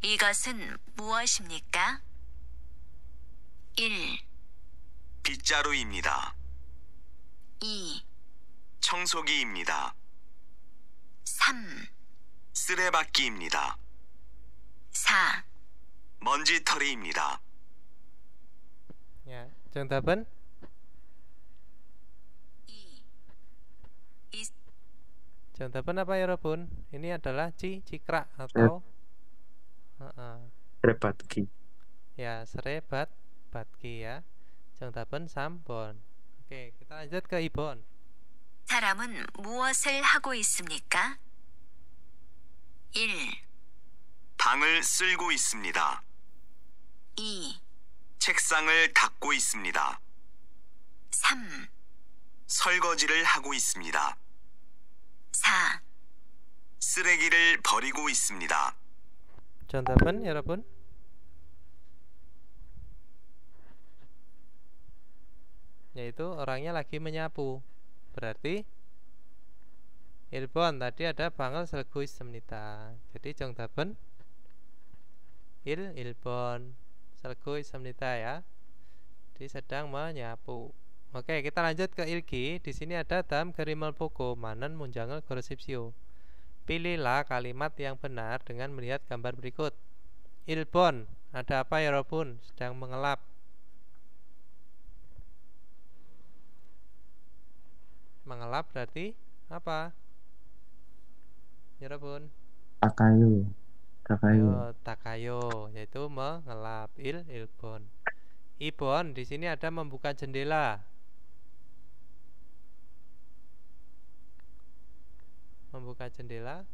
이것은 무엇입니까? 1, 빗자루입니다. 2, 청소기입니다. 3, 쓰레받기입니다. 4, 먼지털이입니다. Ya, jantapan 2, jantapan apa ya Robun? Ini adalah cikrak atau Repatki. ya batki ya. Jantapan sambon. Oke, kita lanjut ke Ibon. 사람은 무엇을 하고 있습니까? 1, 방을 쓸고 있습니다. 2, 책상을 닦고 있습니다. 3, 설거지를 하고 있습니다. 4, 쓰레기를 버리고 있습니다. Jantapan ya Robun? Yaitu orangnya lagi menyapu. Berarti Ilbon tadi ada bangel selgu istemnita. Jadi jantapan Ilbon selgu istemnita ya. Jadi sedang menyapu. Oke, kita lanjut ke Ilgi. Di sini ada dam gerimal poko manen munjangel goresipsio. Pilihlah kalimat yang benar dengan melihat gambar berikut. Ilbon, ada apa ya Robun? Sedang mengelap. Mengelap berarti apa? Ya Robun? Takayo. Takayo, yaitu mengelap. Ilbon. Ibon, di sini ada membuka jendela. Membuka jendela.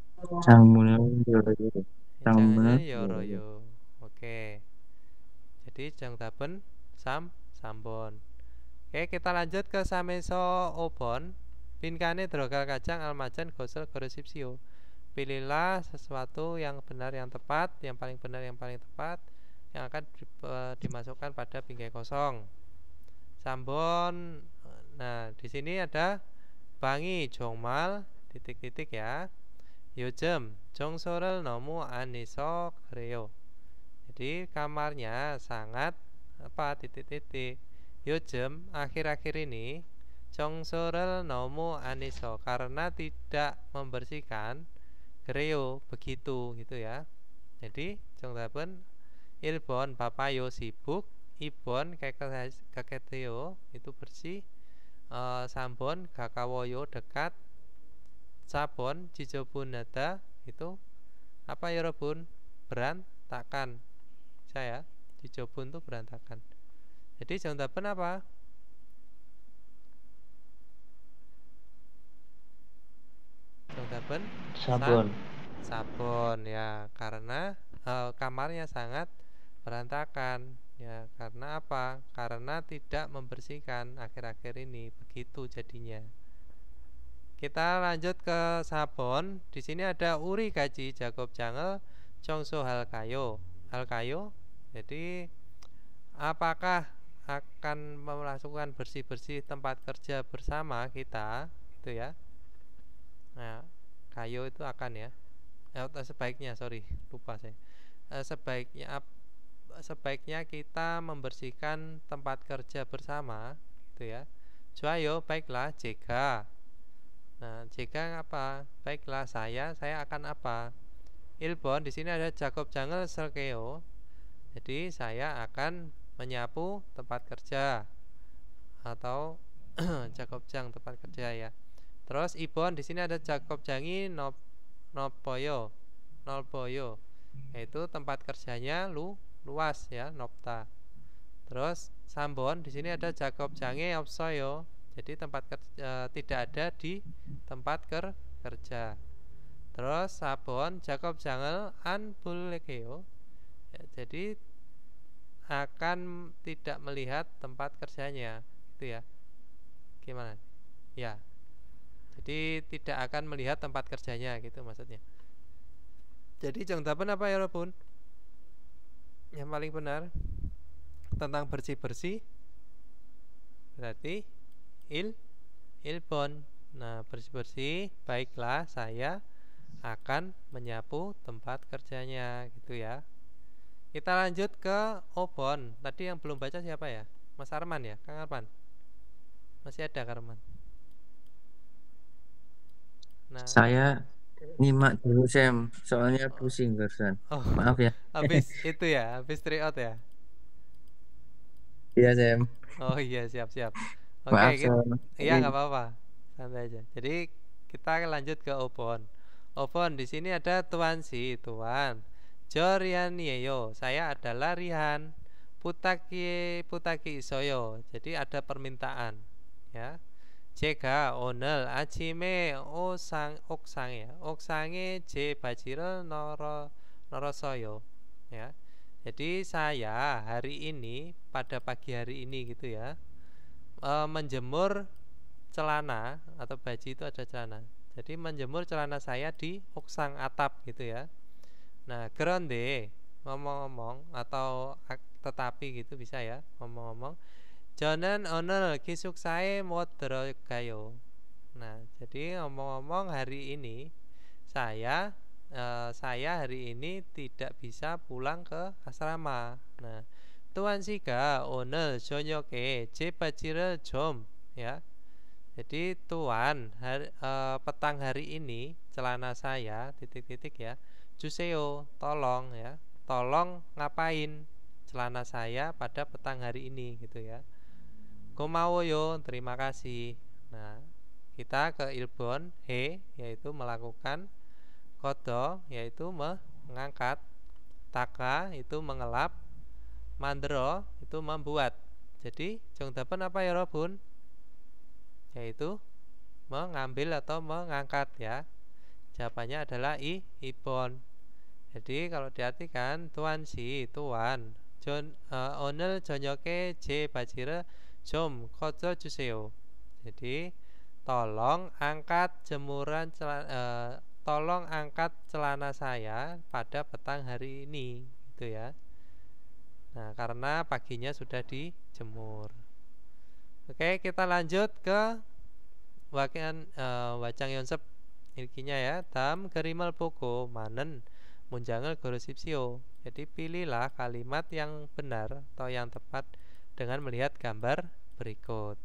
Cangmunel yoroyo. Jangan yoroyo. Oke. Jadi jantapen sambon. Oke, kita lanjut ke sameso obon. Pinkane drogal kacang almajan gosel goresipsio. Pilihlah sesuatu yang benar yang tepat, yang paling benar yang paling tepat, yang akan dimasukkan pada bingkai kosong. Sambon. Nah, di sini ada bangi jongmal titik-titik ya. Yojem jongsorel nomu aniso kreo. Jadi kamarnya sangat apa titik-titik. Yojem akhir-akhir ini jongsorel nomu aniso karena tidak membersihkan kreo begitu gitu ya. Jadi jongtapen Ilbon papayo sibuk, Ibon kaketeo itu bersih, Sambon kakawoyo dekat, Sabon jijobun nada itu apa ya Robun? Berantakan. Saya jijobun itu berantakan. Jadi jantapen apa? Jantapen sabon ya, karena kamarnya sangat berantakan. Ya, karena apa? Karena tidak membersihkan akhir-akhir ini, begitu jadinya. Kita lanjut ke sabon. Di sini ada uri gaji Jakob Jangel Jongso Halkayo. Halkayo. Jadi apakah akan melakukan bersih-bersih tempat kerja bersama kita, itu ya. Nah, kayo itu akan ya. Sebaiknya, sorry, lupa saya. Sebaiknya kita membersihkan tempat kerja bersama, itu ya. Joayo, baiklah, jika. Nah, jika apa? Baiklah, saya akan apa? Ilbon, di sini ada Jakob Jangel Selkeo. Jadi saya akan menyapu tempat kerja atau Jakob Jang tempat kerja ya. Terus Ibon di sini ada Jakob Jangi Nolboyo, yaitu tempat kerjanya luas ya, Nopta. Terus Sambon di sini ada Jakob Jange Opsoyo, jadi tempat kerja tidak ada di tempat kerja. Terus Sabon Jakob Jangel An Bulekeo, ya, jadi akan tidak melihat tempat kerjanya, itu ya. Gimana? Ya. Jadi tidak akan melihat tempat kerjanya, gitu maksudnya. Jadi jangdapan apa ya, Robun? Yang paling benar tentang bersih-bersih berarti ilbon. Nah, bersih-bersih, baiklah, saya akan menyapu tempat kerjanya, gitu ya. Kita lanjut ke obon. Tadi yang belum baca siapa ya? Mas Arman ya? Kang Arman? Masih ada Kang Arman? Nah, Saya nyimak dulu Sam, soalnya pusing barusan. Maaf ya. Habis itu ya, habis tryout ya. Iya Sam. Oh iya, siap. Oke, Maaf Sam. Iya, nggak apa-apa, santai aja. Jadi kita lanjut ke obon. Obon di sini ada tuan tuan. Jorianieyo, saya adalah Rihan. Putaki isoyo. Jadi ada permintaan, ya. 제가 오늘 아침에 옥상에 제 바지를 널었어요. Ya. Jadi saya hari ini, pada pagi hari ini gitu ya, menjemur celana atau baju itu ada celana. Jadi menjemur celana saya di oksang atap gitu ya. Nah, 그런데 ngomong-ngomong atau tetapi gitu bisa ya, ngomong-ngomong. 저는 오늘 기숙사에 못 들어가요. Nah, jadi ngomong-ngomong hari ini saya hari ini tidak bisa pulang ke asrama. Nah, Tuan Siga 오늘 저녁에 제 바지를 좀 ya. Jadi Tuan petang hari ini celana saya titik-titik ya. 주세요, tolong ya. Tolong ngapain celana saya pada petang hari ini gitu ya. Gomawoyo, terima kasih. Nah, kita ke ilbon he, yaitu melakukan, kodo, yaitu mengangkat, taka itu mengelap, mandro itu membuat. Jadi jongdapan apa ya Robun? Yaitu mengambil atau mengangkat ya. Jawabannya adalah ibon. Jadi kalau diartikan tuan 오늘 저녁에 제 바지를 좀 꺼져주세요. Jadi tolong angkat tolong angkat celana saya pada petang hari ini, gitu ya. Nah, karena paginya sudah dijemur. Oke, kita lanjut ke wacang yonsep ilkinya ya. Dam gerimal poko manen munjangal gorosipsio. Jadi pilihlah kalimat yang benar atau yang tepat dengan melihat gambar berikut.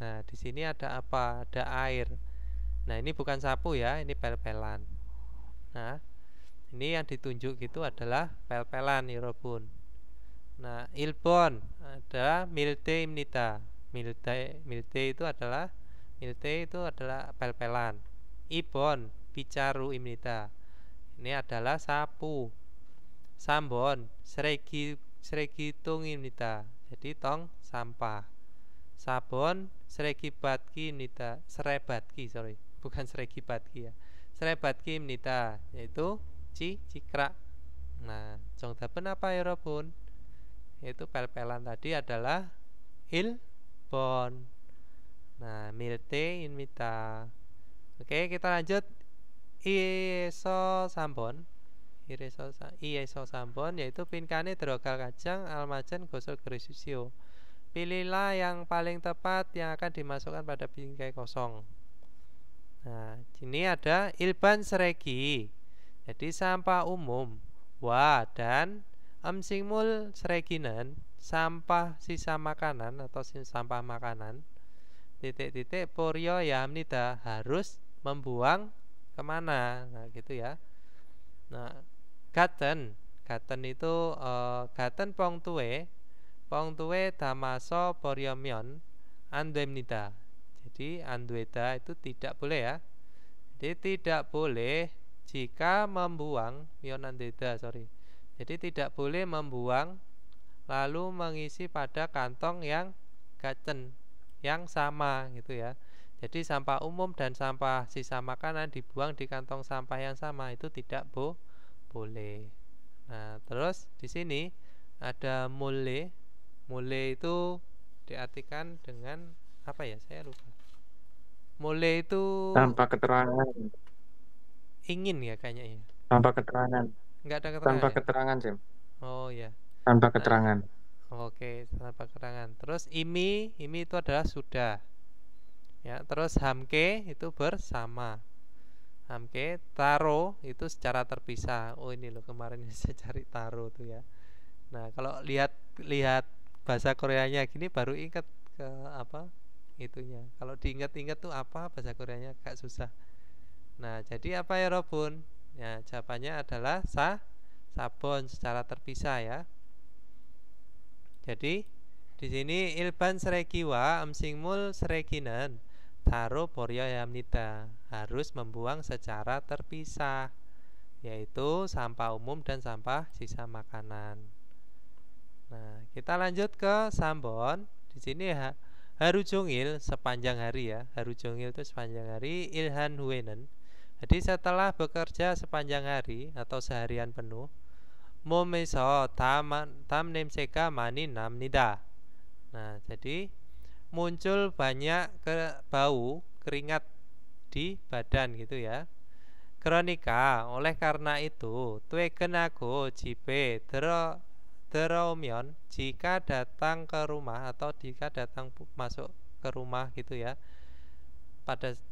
Nah, di sini ada apa? Ada air. Nah, ini bukan sapu ya, ini pel-pelan. Nah, ini yang ditunjuk itu adalah pel-pelan Yorobun. Nah, ilbon adalah milte imnita. Milte itu adalah pel-pelan. Ibon bicaru imnita. Ini adalah sapu. Sambon seregi tungimnita. Jadi tong sampah. Sabon serebatki ya. Serebatki imnita, yaitu cikrak. Nah, jongdapan apa ya Robun? yaitu pel-pelan tadi adalah ilbon. Nah, mirte inmita. Oke, kita lanjut. Iso sambon. Iso sambon yaitu pinkane drogal kajang almajen gosol grisisio. Pilihlah yang paling tepat yang akan dimasukkan pada bingkai kosong. Nah, sini ada ilban seregi. Jadi sampah umum. Dan amsingmul sereginan, sampah sisa makanan atau sampah makanan. Titik-titik poryo ya amnida, harus membuang kemana. Nah gitu ya. Nah gaten itu gaten pong tuwe damaso poryomyon andwemnida. Jadi andweda itu tidak boleh ya. Jadi tidak boleh jika membuang mionandeda, jadi tidak boleh membuang lalu mengisi pada kantong yang gaten yang sama gitu ya. Jadi sampah umum dan sampah sisa makanan dibuang di kantong sampah yang sama, itu tidak boleh. Nah, terus di sini ada mule. Mule itu diartikan dengan apa ya? Saya lupa. Mule itu Tanpa keterangan. Ingin ya kayaknya ya. Tanpa keterangan. Enggak ada keterangan. Tanpa ya? keterangan, Jem. Oh ya. Tanpa keterangan. Oke, tanpa keterangan. Terus imi itu adalah sudah. Ya, terus hamke itu bersama. Hamke, taro itu secara terpisah. Oh ini loh kemarin saya cari taro tuh ya. Nah, kalau lihat bahasa Koreanya gini baru ingat ke apa itunya. Kalau diingat-ingat tuh apa bahasa Koreanya agak susah. Nah, jadi apa ya Robun? Ya, jawabannya adalah sabon secara terpisah ya. Jadi di sini ilban seregiwa amsingmul sereginan taro porya yamnita, harus membuang secara terpisah, yaitu sampah umum dan sampah sisa makanan. Nah, kita lanjut ke sambon. Di sini harujongil sepanjang hari ya. Harujongil itu sepanjang hari, ilhan huenen. Jadi setelah bekerja sepanjang hari atau seharian penuh, momeso tam nemseka mani namnida. Nah, jadi muncul banyak bau keringat di badan gitu ya. Kronika, oleh karena itu tueken aku jipe deromion, jika datang ke rumah atau jika datang masuk ke rumah gitu ya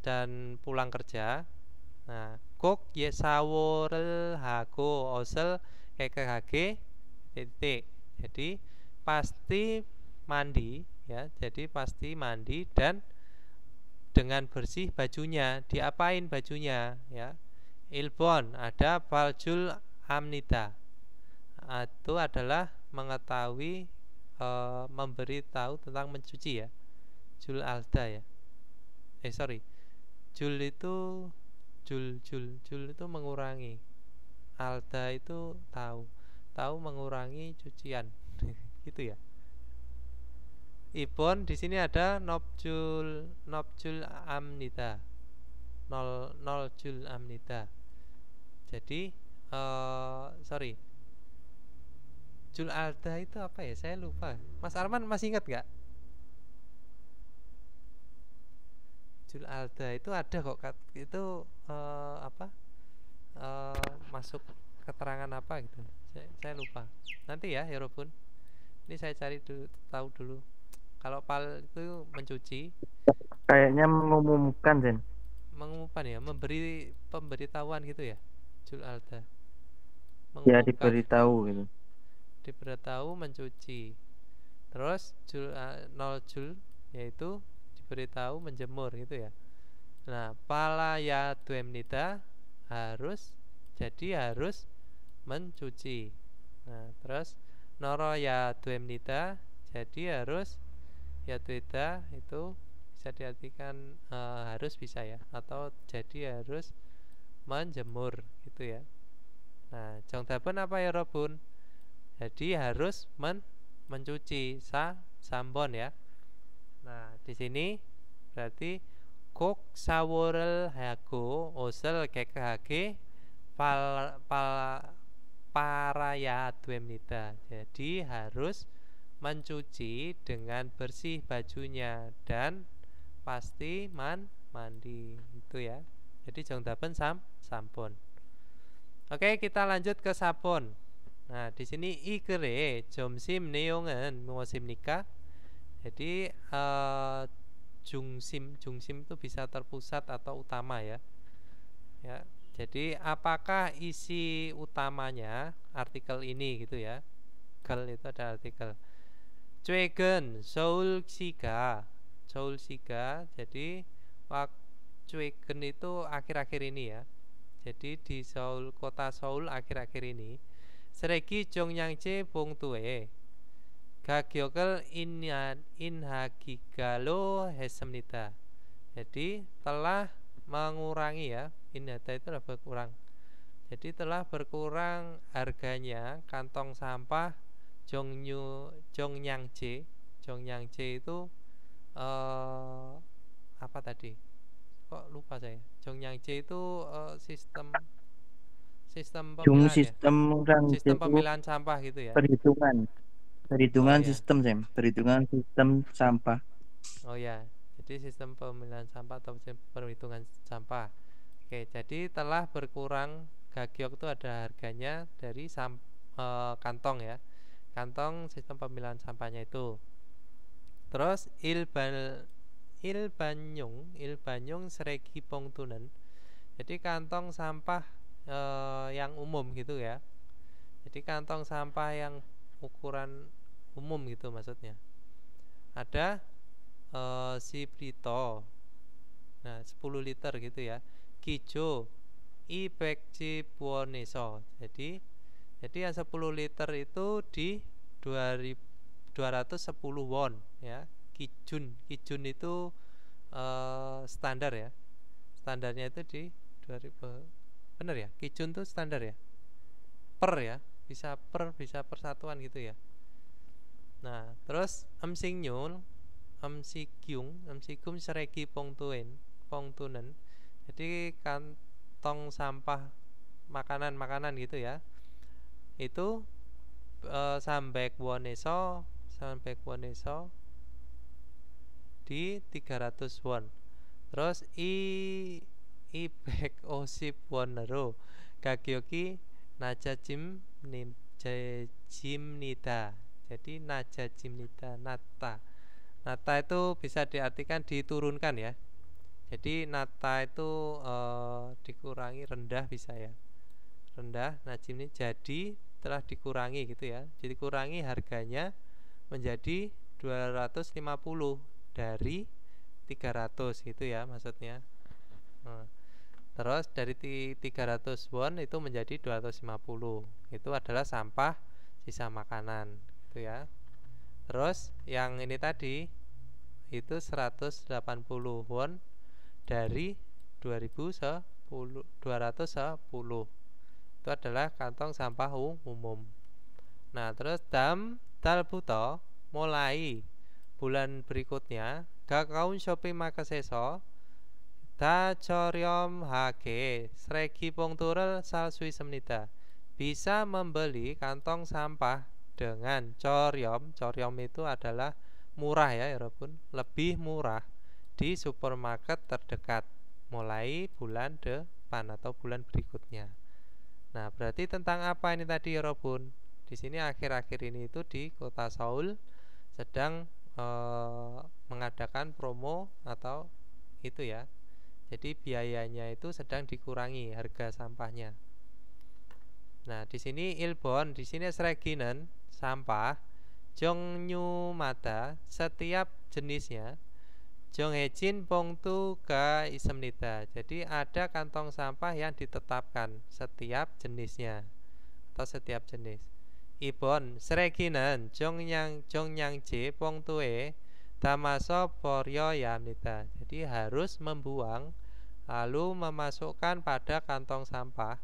dan pulang kerja. Nah, kok yesaworel hago osel kekehage titik. Jadi pasti mandi ya. Jadi pasti mandi dan dengan bersih bajunya. Diapain bajunya ya? Ilbon, ada faljul amnida. Itu adalah mengetahui memberitahu tentang mencuci ya. Jul alda ya. Jul itu jul itu mengurangi. Alda itu tahu mengurangi cucian. Gitu ya. Ibon di sini ada nobjul amnida. Nol jul amnida. Jadi Jul alda itu apa ya? Saya lupa. Mas Arman masih ingat nggak? Jul alda itu ada kok. Itu masuk keterangan apa gitu? Saya lupa. Nanti ya, Robun. Ini saya cari dulu, tahu dulu. Kalau pal itu mencuci. Kayaknya mengumumkan, Zen. Mengumumkan ya, memberi pemberitahuan gitu ya. Jul alda. Ya, diberitahu gitu. Diberitahu mencuci. Terus nol jul yaitu diberitahu menjemur gitu ya. Nah, pala ya duemnida harus mencuci. Nah, terus noro ya duemnida jadi harus ya dueda itu bisa diartikan harus bisa ya, atau jadi harus menjemur gitu ya. Nah, jongdapen apa ya Robun? Jadi harus mencuci sambon ya. Nah, di sini berarti kok saworel hago osel kekehage paraya duemnida. Jadi harus mencuci dengan bersih bajunya dan pasti mandi itu ya. Jadi jongdapen sampun. Oke, kita lanjut ke sabun. Nah, di sini ikere 점심 내용은 무엇입니까? Jadi jungsim itu bisa terpusat atau utama ya. Ya, jadi apakah isi utamanya artikel ini gitu ya? Gal itu ada artikel. 최근 서울시가 jadi 최근 itu akhir-akhir ini ya. Jadi di Seoul, kota Seoul akhir-akhir ini 쓰레기 종량제 봉투에 가격을 인하기로 했습니다. Jadi telah mengurangi ya, inhata itu adalah berkurang. Jadi telah berkurang harganya kantong sampah 종량제 itu apa tadi? Kok lupa saya. 종량제 itu sistem pemilahan sistem pemilahan sampah gitu ya. Perhitungan sistem sampah. Oh ya, jadi sistem pemilahan sampah atau perhitungan sampah. Oke, jadi telah berkurang gagyok itu ada harganya dari kantong ya. Kantong sistem pemilahan sampahnya itu. Terus 일반용 쓰레기 봉투는 jadi kantong sampah yang umum gitu ya. Jadi kantong sampah yang ukuran umum gitu maksudnya. Ada 10 liter. Nah, 10 liter gitu ya. Kijo 이백지원에서 jadi yang 10 liter itu di 210 won ya. Kijun itu standar ya. Standarnya itu di 2000. Benar ya? Kijun itu standar ya? Per ya? Bisa persatuan gitu ya. Nah, terus amsigyum 쓰레기 봉투는 jadi kantong sampah makanan gitu ya. Itu 300won에서 di 300 won. Terus 250원으로 가격이 낮아집니다. Jadi 낮아집니다. Nata itu bisa diartikan diturunkan ya. Jadi nata itu dikurangi, rendah bisa ya. Rendah, najim ini jadi telah dikurangi gitu ya. Jadi kurangi harganya menjadi 250 dari 300 gitu ya maksudnya. Terus dari 300 won itu menjadi 250. Itu adalah sampah sisa makanan gitu ya. Terus yang ini tadi itu 180 won dari 210. Itu adalah kantong sampah umum. Nah, terus dal부터 mulai bulan berikutnya 가까운 쇼핑마켓에서 다 저렴하게 쓰레기 봉투를 살 수 있습니다. Bisa membeli kantong sampah dengan coryom. Coryom itu adalah murah ya, yarabbun, lebih murah di supermarket terdekat mulai bulan depan atau bulan berikutnya. Nah, berarti tentang apa ini tadi, yarabbun? Di sini akhir-akhir ini itu di kota Seoul sedang mengadakan promo atau itu ya. Jadi biayanya itu sedang dikurangi harga sampahnya. Nah, di sini ilbon, di sini 쓰레기는 sampah 종류마다 setiap jenisnya 정해진 봉투가 있습니다. Jadi ada kantong sampah yang ditetapkan setiap jenisnya atau setiap jenis. Ibon 쓰레기는 종량제 봉투에 담아서 버려야 합니다. Jadi harus membuang lalu memasukkan pada kantong sampah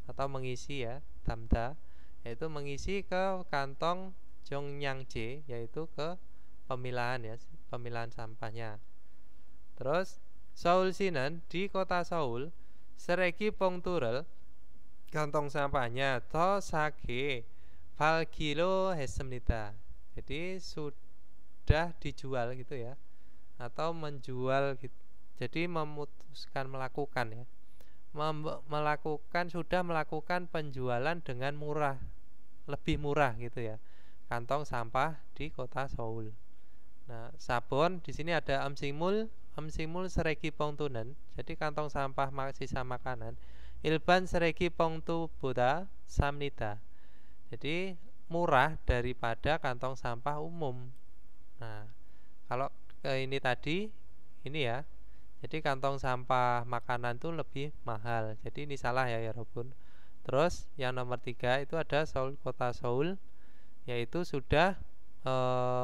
atau mengisi ya, damda, yaitu mengisi ke kantong 종량제, yaitu ke pemilahan ya, pemilahan sampahnya. Terus 서울시는 di kota Seoul 쓰레기 봉투를 kantong sampahnya 더 싸게 팔기로 했습니다. Jadi sudah dijual gitu ya, atau menjual gitu. Jadi memutuskan melakukan ya, sudah melakukan penjualan dengan murah, lebih murah gitu ya, kantong sampah di kota Seoul. Nah, sabon di sini ada amsingmul seregi pongtunen, jadi kantong sampah sisa makanan. Ilban seregi pongtu boda samnida, jadi murah daripada kantong sampah umum. Nah, kalau ini tadi ini ya, jadi kantong sampah makanan itu lebih mahal. Jadi ini salah ya Robun. Terus yang nomor 3 itu ada Seoul, kota Seoul, yaitu sudah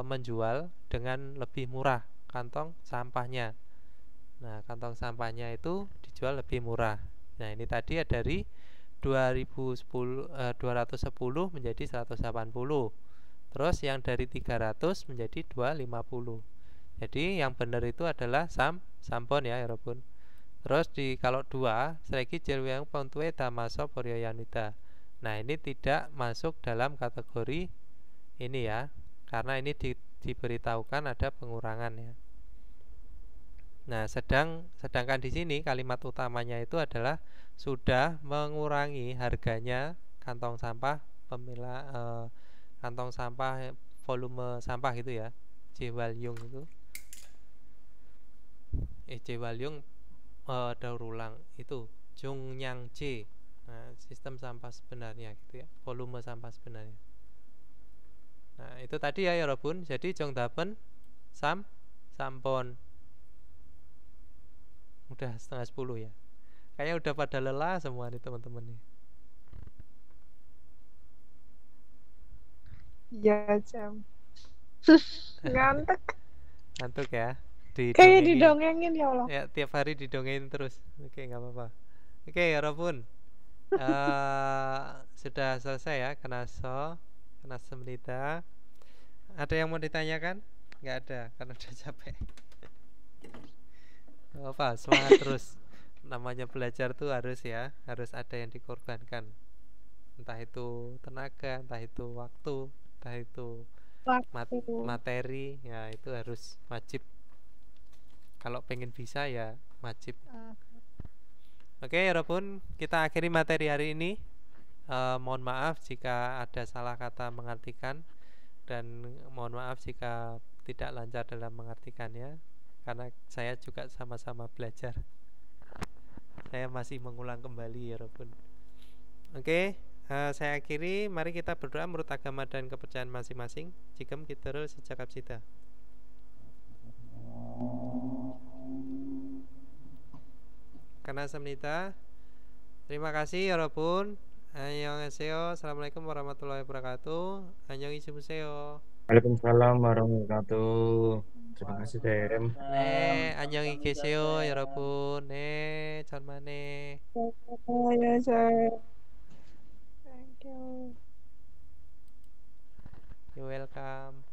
menjual dengan lebih murah kantong sampahnya. Nah, kantong sampahnya itu dijual lebih murah. Nah, ini tadi dari 210 menjadi 180. Terus yang dari 300 menjadi 250. Jadi yang benar itu adalah sampon ya Robun. Terus kalau 2 seregi jelwang pontue damaso poryoyanita. Nah, ini tidak masuk dalam kategori ini ya, karena ini diberitahukan ada pengurangan ya. Nah, sedangkan di sini kalimat utamanya itu adalah sudah mengurangi harganya kantong sampah kantong sampah volume sampah gitu ya, Jewalyung itu. Jewalyung daur ulang itu Jungnyang J. Nah, sistem sampah sebenarnya gitu ya, volume sampah sebenarnya. Nah, itu tadi ya Robun. Jadi Jongdapen sampon. Udah setengah 10 ya. Kayaknya udah pada lelah semua nih teman-teman nih. Ya jam. Ngantuk. Ngantuk ya. Kayak didongengin ya Allah. Ya, tiap hari didongengin terus. Oke, nggak apa-apa. Oke ya Robun. Sudah selesai ya Kenaso menita. Ada yang mau ditanyakan? Nggak ada, karena udah capek. Apa, semangat terus. Namanya belajar tuh harus ada yang dikorbankan. Entah itu tenaga, entah itu waktu, entah itu materi, ya itu harus wajib. Kalau pengen bisa ya wajib. Oke ya Robun, kita akhiri materi hari ini. Mohon maaf jika ada salah kata mengartikan, dan mohon maaf jika tidak lancar dalam mengartikannya, karena saya juga sama-sama belajar. Saya masih mengulang kembali ya Robun. Oke, saya akhiri. Mari kita berdoa menurut agama dan kepercayaan masing-masing. Jigem Kiterul Sejak Kapsita. Karena semnita. Terima kasih ya Robun. Annyeonghaseyo. Assalamualaikum warahmatullahi wabarakatuh. Annyeonghaseyo. Waalaikumsalam warahmatullahi wabarakatuh. Terima kasih Tem. Annyeonghaseyo ya Robun. Chonmane. Ya saya. Thank you. You're welcome.